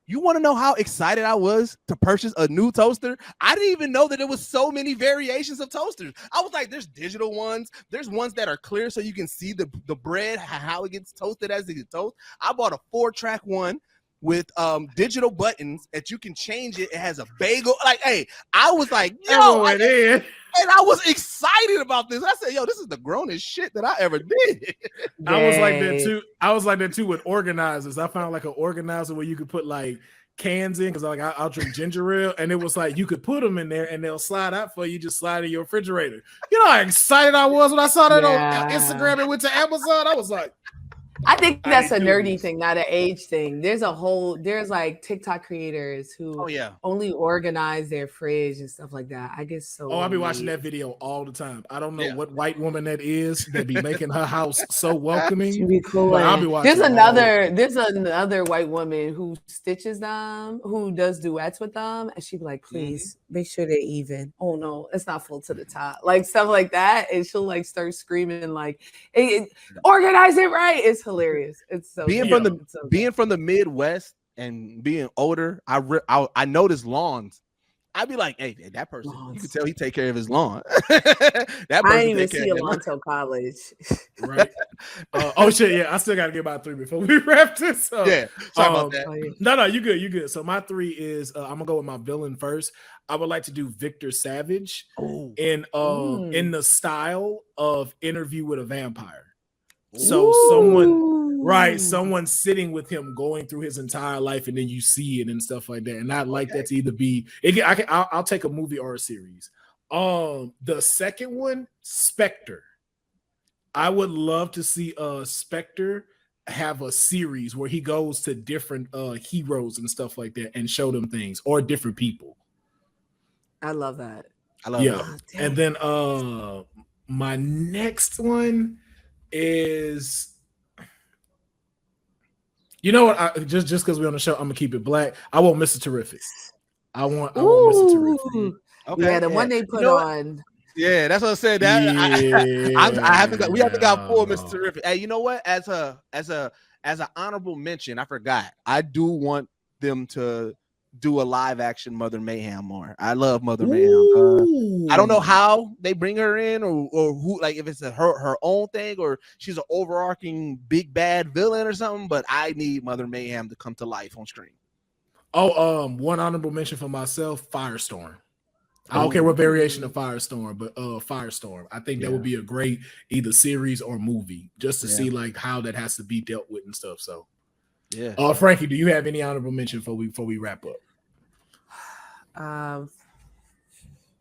[SPEAKER 2] You want to know how excited I was to purchase a new toaster? I didn't even know that there was so many variations of toasters. I was like, there's digital ones. There's ones that are clear so you can see the bread, how it gets toasted as it gets toasted. I bought a 4-track one with digital buttons that you can change it. It has a bagel. Like, hey, I was like, yo, and I was excited about this. I said, yo, this is the grownest shit that I ever did.
[SPEAKER 1] I was like that too with organizers. I found like an organizer where you could put like cans in, because like I'll drink ginger ale, and it was like you could put them in there and they'll slide out for you. Just slide in your refrigerator. You know how excited I was when I saw that on Instagram and went to Amazon. I was like,
[SPEAKER 3] I think that's a nerdy thing, not an age thing. There's like TikTok creators who only organize their fridge and stuff like that. I guess so.
[SPEAKER 1] Oh, I'll be watching that video all the time. I don't know what white woman that is that be making her house so welcoming.
[SPEAKER 3] Should be cool. I'll be watching. There's another white woman who stitches them, who does duets with them, and she'd be like, please make sure they're even. Oh no, it's not full to the top. Like stuff like that. And she'll like start screaming like, organize it right. It's hilarious. It's so
[SPEAKER 2] being from the Midwest and being older. I notice lawns. I'd be like, hey, that person, you can tell he take care of his lawn.
[SPEAKER 3] That person I didn't even see a lawn till college.
[SPEAKER 1] Right. Oh shit, yeah. I still gotta get about 3 before we wrap this up.
[SPEAKER 2] Yeah. Sorry about that.
[SPEAKER 1] No, you good. You good. So my 3 is I'm gonna go with my villain first. I would like to do Victor Savage in the style of Interview with a Vampire. So someone sitting with him going through his entire life, and then you see it and stuff like that. And I'd like that to either be I'll take a movie or a series. The second one, Spectre. I would love to see Spectre have a series where he goes to different heroes and stuff like that and show them things, or different people.
[SPEAKER 3] I love that.
[SPEAKER 1] that. And then my next one is, you know what? Just because we're on the show, I'm gonna keep it black. I want Mr. Terrific. I want Mr. Terrific.
[SPEAKER 3] Okay. Yeah, the one they put on.
[SPEAKER 2] Yeah, that's what I said. That we haven't got full Mr. Terrific. Hey, you know what? As an honorable mention, I forgot. I do want them to do a live action Mother Mayhem more. I love Mother Mayhem. I don't know how they bring her in, or who, like if it's her own thing, or she's an overarching big bad villain or something. But I need Mother Mayhem to come to life on screen.
[SPEAKER 1] One honorable mention for myself: Firestorm. I don't care what variation of Firestorm, but Firestorm. I think that would be a great either series or movie, just to see like how that has to be dealt with and stuff. So Frankie, do you have any honorable mention before we wrap
[SPEAKER 3] up?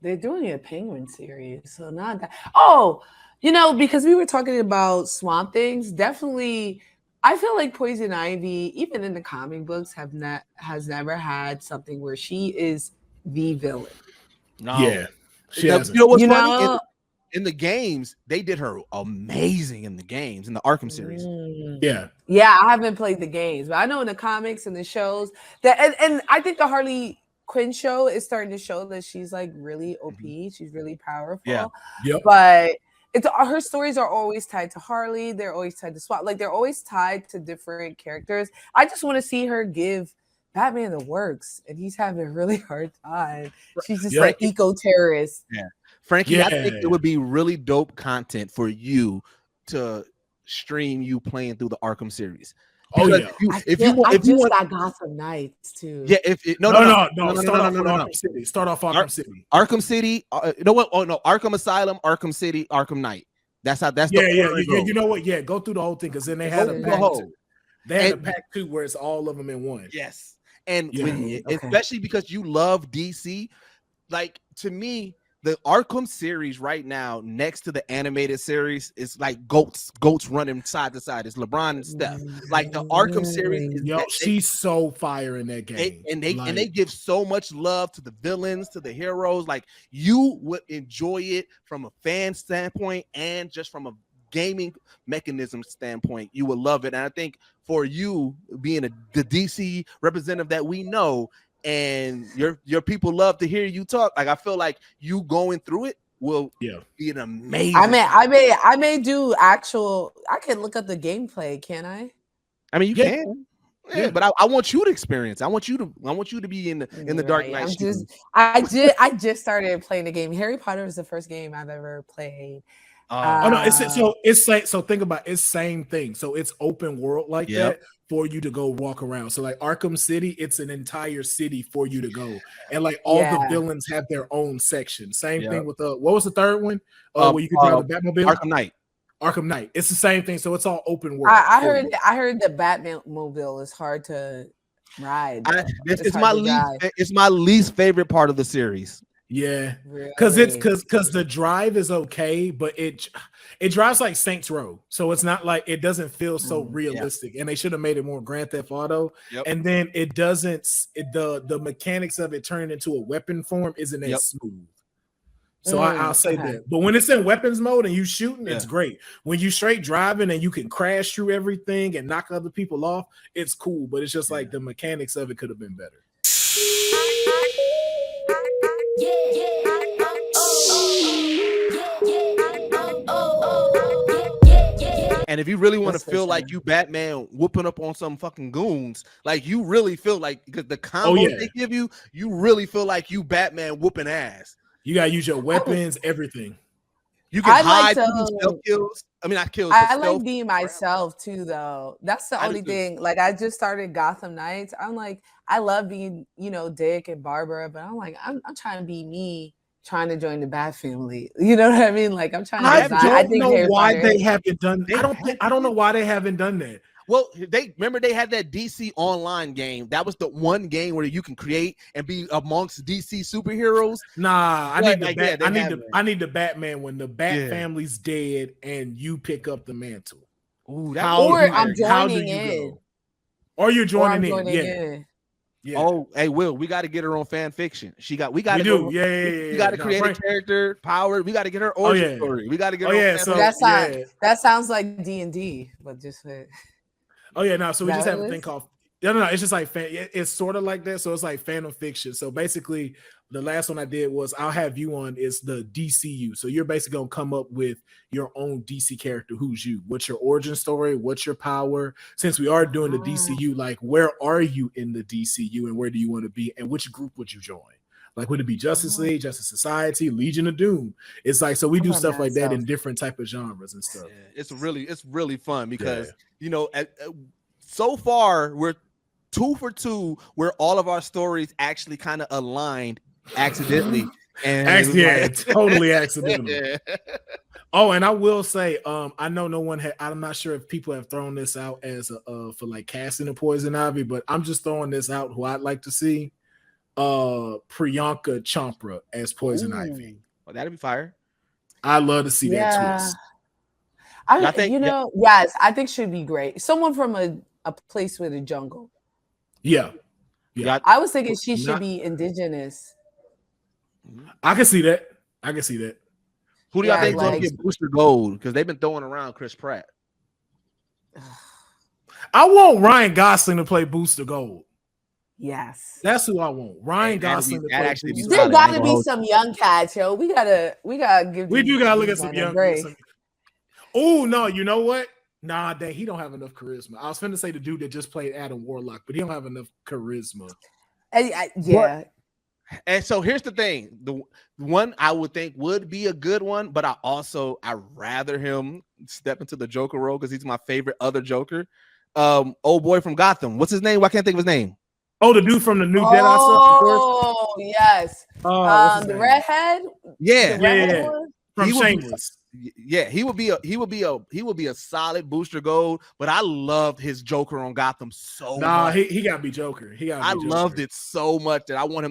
[SPEAKER 3] They're doing a Penguin series, so not that. Oh, because we were talking about Swamp Things, definitely. I feel like Poison Ivy, even in the comic books, has never had something where she is the villain.
[SPEAKER 1] No. Yeah.
[SPEAKER 2] She hasn't. You know what's funny? In the games, they did her amazing in the games, in the Arkham series.
[SPEAKER 1] Yeah.
[SPEAKER 3] Yeah, I haven't played the games, but I know in the comics and the shows that, and I think the Harley Quinn show is starting to show that she's like really OP. She's really powerful.
[SPEAKER 1] Yeah. Yep.
[SPEAKER 3] But her stories are always tied to Harley. They're always tied to SWAT. Like they're always tied to different characters. I just want to see her give Batman the works, and he's having a really hard time. She's just like eco-terrorist.
[SPEAKER 2] Yeah. Frankie, I think it would be really dope content for you to stream you playing through the Arkham series.
[SPEAKER 3] Because if you want Gotham Knights too.
[SPEAKER 2] Yeah,
[SPEAKER 1] no. Start off Arkham City.
[SPEAKER 2] Arkham City. You know what? Oh no, Arkham Asylum, Arkham City, Arkham Knight. That's the
[SPEAKER 1] you know what? Yeah, go through the whole thing because then they had a pack two. They had a pack two where it's all of them in one.
[SPEAKER 2] Yes, and especially because you love DC, like to me. The Arkham series right now, next to the animated series, is like goats running side to side. It's LeBron and Steph. Like the Arkham series,
[SPEAKER 1] she's so fire in that game.
[SPEAKER 2] They give so much love to the villains, to the heroes. Like you would enjoy it from a fan standpoint and just from a gaming mechanism standpoint, you would love it. And I think for you being the DC representative that we know. And your people love to hear you talk. Like I feel like you going through it will be an amazing.
[SPEAKER 3] I may do actual. I can look up the gameplay, can I?
[SPEAKER 2] I mean, you can. Yeah, but I want you to experience. I want you to be in the Dark Knight.
[SPEAKER 3] I just started playing the game. Harry Potter is the first game I've ever played.
[SPEAKER 1] It's think about it's same thing. So it's open world like that. For you to go walk around. So like Arkham City, it's an entire city for you to go. And like all the villains have their own section. Same thing with what was the third one? Where you could drive the Batmobile? Arkham Knight. It's the same thing. So it's all open world.
[SPEAKER 3] I heard the Batmobile is hard to ride.
[SPEAKER 2] It's my least favorite part of the series.
[SPEAKER 1] Yeah, because the drive is okay, but it drives like Saints Row, so it's not like it doesn't feel so realistic. And they should have made it more Grand Theft Auto. And then it doesn't. The mechanics of it turning into a weapon form isn't as smooth. So I'll say that. But when it's in weapons mode and you shooting, it's great. When you straight driving and you can crash through everything and knock other people off, it's cool. But it's just like the mechanics of it could have been better.
[SPEAKER 2] And if you really want to feel like you Batman whooping up on some fucking goons, like you really feel like because the combos they give you, you really feel like you Batman whooping ass.
[SPEAKER 1] You gotta use your weapons, everything.
[SPEAKER 2] You can hide stealth kills. I mean, not kills.
[SPEAKER 3] I like being myself too, though. That's the only thing. Like, I just started Gotham Knights. I'm like, I love being, Dick and Barbara, but I'm like, I'm trying to be me, trying to join the Bat family. You know what I mean? Like, I'm trying to.
[SPEAKER 1] I don't know why they haven't done. I don't know why they haven't done that.
[SPEAKER 2] Well, they had that DC online game. That was the one game where you can create and be amongst DC superheroes.
[SPEAKER 1] Nah, I need the Batman when the Bat family's dead and you pick up the mantle.
[SPEAKER 3] Ooh, I'm joining in.
[SPEAKER 1] Or you're joining in.
[SPEAKER 2] Yeah. Oh, hey, Will, we got to get her on fan fiction. We got to create a character, power. We got to get her origin story. We got to get her.
[SPEAKER 3] That sounds like D&D, but just.
[SPEAKER 1] So we just have a thing called it's just like it's sort of like that. So it's like Phantom Fiction. So basically, the last one I did was I'll have you on is the DCU. So you're basically gonna come up with your own DC character. Who's you? What's your origin story? What's your power? Since we are doing the DCU, like where are you in the DCU and where do you want to be? And which group would you join? Like, would it be Justice League, Justice Society, Legion of Doom? It's like, so we do stuff like that in different type of genres and stuff.
[SPEAKER 2] Yeah, it's really fun because, so far we're 2 for 2 where all of our stories actually kind of aligned accidentally. And it was
[SPEAKER 1] Yeah,
[SPEAKER 2] like-
[SPEAKER 1] totally accidental.
[SPEAKER 2] Yeah.
[SPEAKER 1] Oh, and I will say, I know no one had. I'm not sure if people have thrown this out as for like casting a Poison Ivy, but I'm just throwing this out. Who I'd like to see, Priyanka Chopra as Poison Ivy.
[SPEAKER 2] Well, that'd be fire.
[SPEAKER 1] I love to see that twist.
[SPEAKER 2] I think-
[SPEAKER 3] yes, I think she'd be great. Someone from a place with a jungle.
[SPEAKER 1] Yeah,
[SPEAKER 3] I was thinking she should
[SPEAKER 1] Not-
[SPEAKER 3] be indigenous.
[SPEAKER 1] I can see that. I can see that.
[SPEAKER 2] Who do y'all think
[SPEAKER 3] like-
[SPEAKER 2] gonna get Booster Gold? Because they've been throwing around Chris Pratt.
[SPEAKER 1] I want Ryan Gosling to play Booster Gold.
[SPEAKER 3] Yes.
[SPEAKER 1] That's who I want. Ryan Gosling to play
[SPEAKER 2] actually be
[SPEAKER 1] Booster
[SPEAKER 3] There
[SPEAKER 1] Gold.
[SPEAKER 3] gotta be some young cats, yo. We gotta give.
[SPEAKER 1] We do gotta look at
[SPEAKER 3] these
[SPEAKER 1] some
[SPEAKER 3] men a
[SPEAKER 1] young.
[SPEAKER 3] break.
[SPEAKER 1] Oh no, you know what? Nah, dang, he don't have enough charisma. I was finna say the dude that just played Adam Warlock, but he don't have enough charisma.
[SPEAKER 3] Yeah.
[SPEAKER 2] And so here's the thing: the one I would think would be a good one, but I rather him step into the Joker role because he's my favorite other Joker. Old boy from Gotham. What's his name? Why can't I think of his name?
[SPEAKER 1] Oh, the dude from the new Dead Eye stuff, of course.
[SPEAKER 3] Oh yes.
[SPEAKER 1] What's his
[SPEAKER 3] The
[SPEAKER 1] name?
[SPEAKER 3] redhead.
[SPEAKER 2] Yeah,
[SPEAKER 3] The redhead
[SPEAKER 1] yeah.
[SPEAKER 3] one?
[SPEAKER 1] From
[SPEAKER 2] He would be-
[SPEAKER 1] Shameless.
[SPEAKER 2] Yeah, he would be a solid Booster Gold, but I loved his Joker on Gotham so much.
[SPEAKER 1] He gotta be Joker.
[SPEAKER 2] I loved it so much that I want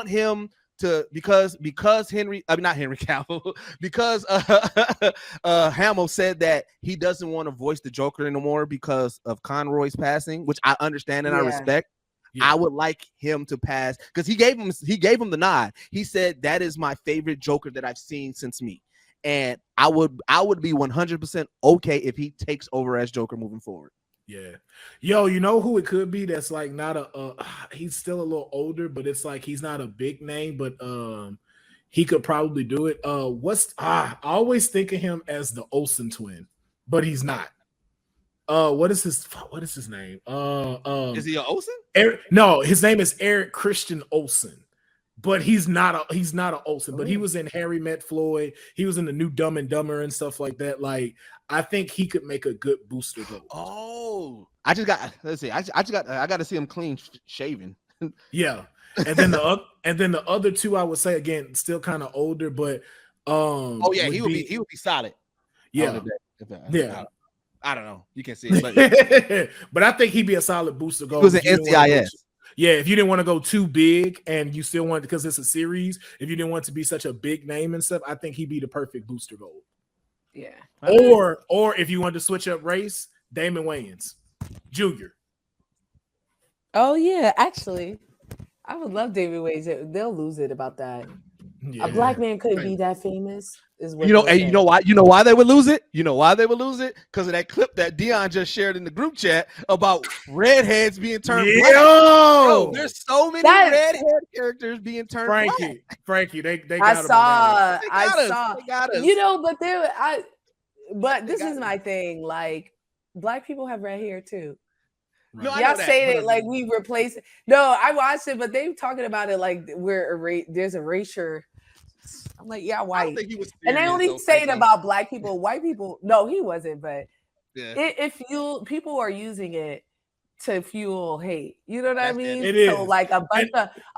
[SPEAKER 2] him to because not Henry Cavill, because Hamill said that he doesn't want to voice the Joker anymore because of Conroy's passing, which I understand and I respect.
[SPEAKER 1] Yeah.
[SPEAKER 2] I would like him to pass because he gave him the nod. He said that is my favorite Joker that I've seen since me. And I would be 100% okay if he takes over as Joker moving forward.
[SPEAKER 1] Yeah. Yo, you know who it could be that's like not he's still a little older, but it's like he's not a big name, but he could probably do it. I always think of him as the Olsen twin, but he's not. What is his name?
[SPEAKER 2] Is he an Olsen?
[SPEAKER 1] No, his name is Eric Christian Olsen. But he's not a Olsen, but he was in Harry Met Floyd. He was in the new Dumb and Dumber and stuff like that. Like, I think he could make a good Booster Gold.
[SPEAKER 2] Oh, I got to see him clean shaven.
[SPEAKER 1] Yeah. And then the other two, I would say again, still kind of older, but
[SPEAKER 2] he would be solid.
[SPEAKER 1] Yeah. Yeah.
[SPEAKER 2] I don't know. You can see it,
[SPEAKER 1] but I think he'd be a solid Booster Gold.
[SPEAKER 2] He was an NCIS.
[SPEAKER 1] Yeah, if you didn't want to go too big and you still wanted, because it's a series, if you didn't want to be such a big name and stuff, I think he'd be the perfect Booster Gold.
[SPEAKER 3] Yeah.
[SPEAKER 1] Or if you wanted to switch up race, Damon Wayans Jr.
[SPEAKER 3] Oh yeah, actually, I would love David Wayans. They'll lose it about that.
[SPEAKER 1] Yeah.
[SPEAKER 3] A black man couldn't be that famous. Is what
[SPEAKER 2] you know,
[SPEAKER 3] they'll
[SPEAKER 2] and
[SPEAKER 3] say.
[SPEAKER 2] you know why they would lose it? You know why they would lose it? Because of that clip that Dion just shared in the group chat about redheads being turned black. Yo, there's so many redhead characters being turned
[SPEAKER 1] Frankie, they got
[SPEAKER 3] I saw.
[SPEAKER 2] They got us.
[SPEAKER 3] You know, but this is my thing. Like, black people have red hair too.
[SPEAKER 1] Right.
[SPEAKER 2] No,
[SPEAKER 3] Y'all say it like we replace it. No, I watched it, but they talking about it like there's erasure. I'm like, yeah, white.
[SPEAKER 2] I don't think he was
[SPEAKER 3] and they only say it about black people. White people, no, he wasn't. But people are using it to fuel hate. You know what I mean?
[SPEAKER 1] It is.
[SPEAKER 3] So like a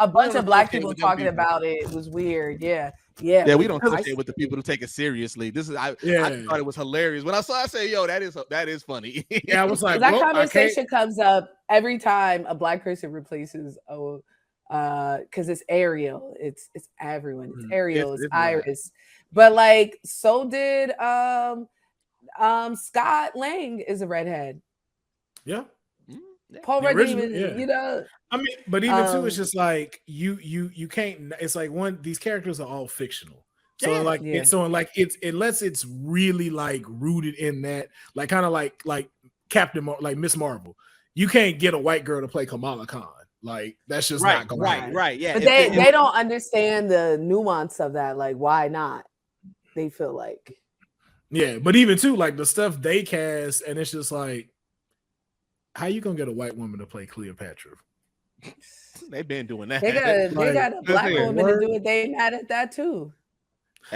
[SPEAKER 3] bunch of black people talking about it was weird. Yeah.
[SPEAKER 2] We don't associate with the people who take it seriously. I thought it was hilarious when I saw. I say, "Yo, that is funny."
[SPEAKER 1] Yeah, I was like,
[SPEAKER 3] that conversation comes up every time a black person replaces because it's Ariel. It's everyone. It's Ariel. It's Iris. But like, so did Scott Lang is a redhead.
[SPEAKER 1] Yeah.
[SPEAKER 3] Paul Rudd even, you know.
[SPEAKER 1] I mean, but even too, it's just like you can't. It's like these characters are all fictional. So unless it's really like rooted in that, like kind of like like Miss Marvel, you can't get a white girl to play Kamala Khan. Like that's just not going to happen.
[SPEAKER 2] Right, yeah.
[SPEAKER 3] But they don't understand the nuance of that. Like, why not? They feel like,
[SPEAKER 1] yeah. But even too, like the stuff they cast, and it's just like, how you gonna get a white woman to play Cleopatra?
[SPEAKER 2] They've been doing that.
[SPEAKER 3] They got a black woman to do it. They mad at that too.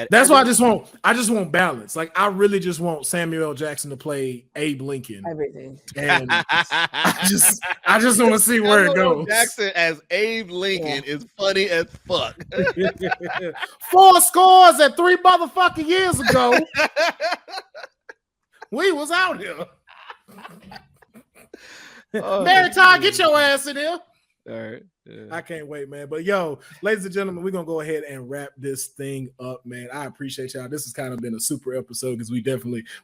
[SPEAKER 1] That's why I just want balance. Like I really just want Samuel L. Jackson to play Abe Lincoln.
[SPEAKER 3] Everything.
[SPEAKER 1] And I just want to see where it goes.
[SPEAKER 2] Jackson as Abe Lincoln is funny as fuck.
[SPEAKER 1] 4 scores at 3 motherfucking years ago. We was out here. Mary Todd, get your ass in here.
[SPEAKER 2] All right. Yeah.
[SPEAKER 1] I can't wait, man. But yo, ladies and gentlemen, we're gonna go ahead and wrap this thing up, man. I appreciate y'all. This has kind of been a super episode because we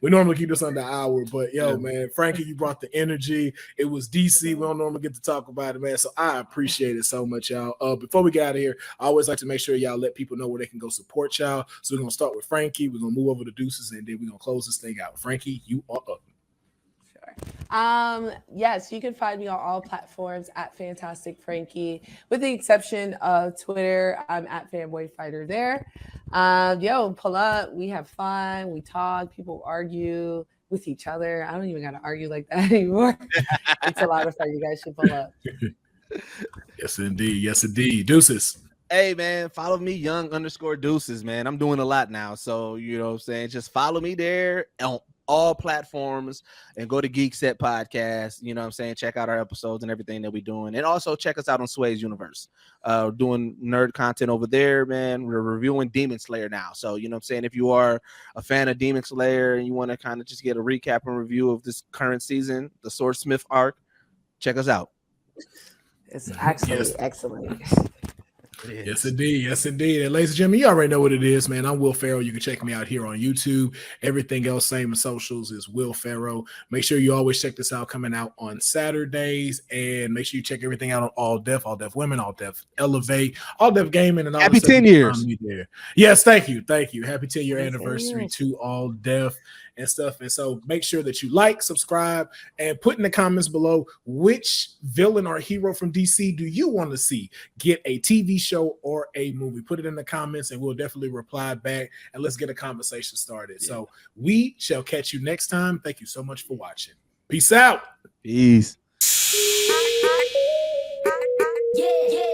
[SPEAKER 1] normally keep this under an hour, but yo, man, Frankie, you brought the energy. It was DC. We don't normally get to talk about it, man. So I appreciate it so much, y'all. Before we get out of here, I always like to make sure y'all let people know where they can go support y'all. So we're gonna start with Frankie. We're gonna move over to Deuces, and then we're gonna close this thing out. Frankie, you are up.
[SPEAKER 3] Yes, you can find me on all platforms at Fantastic Frankie, with the exception of Twitter. I'm at Fanboy Fighter there. Pull up. We have fun. We talk. People argue with each other. I don't even got to argue like that anymore. It's a lot of fun. You guys should pull up.
[SPEAKER 1] Yes, indeed. Yes, indeed. Deuces.
[SPEAKER 2] Hey, man, follow me, young_Deuces, man. I'm doing a lot now. So, you know what I'm saying? Just follow me there on all platforms and go to Geek Set Podcast. You know what I'm saying? Check out our episodes and everything that we're doing. And also check us out on Sway's Universe. Doing nerd content over there, man. We're reviewing Demon Slayer now. So, you know what I'm saying? If you are a fan of Demon Slayer and you want to kind of just get a recap and review of this current season, the Swordsmith arc, check us out.
[SPEAKER 3] It's actually excellent.
[SPEAKER 1] Yes, indeed. Yes, indeed. And ladies and gentlemen, you already know what it is, man. I'm Will Pharaoh. You can check me out here on YouTube. Everything else, same as socials, is Will Pharaoh. Make sure you always check this out, coming out on Saturdays. And make sure you check everything out on All Def Women, All Def Elevate, All Def Gaming, and all
[SPEAKER 2] happy 10 years.
[SPEAKER 1] There. Yes, thank you. Thank you. Happy 10-year anniversary to All Def and stuff. And so make sure that you like, subscribe, and put in the comments below which villain or hero from DC do you want to see get a TV show or a movie. Put it in the comments and we'll definitely reply back and let's get a conversation started. Yeah. So we shall catch you next time. Thank you so much for watching. Peace out.
[SPEAKER 2] Peace.
[SPEAKER 3] Yeah.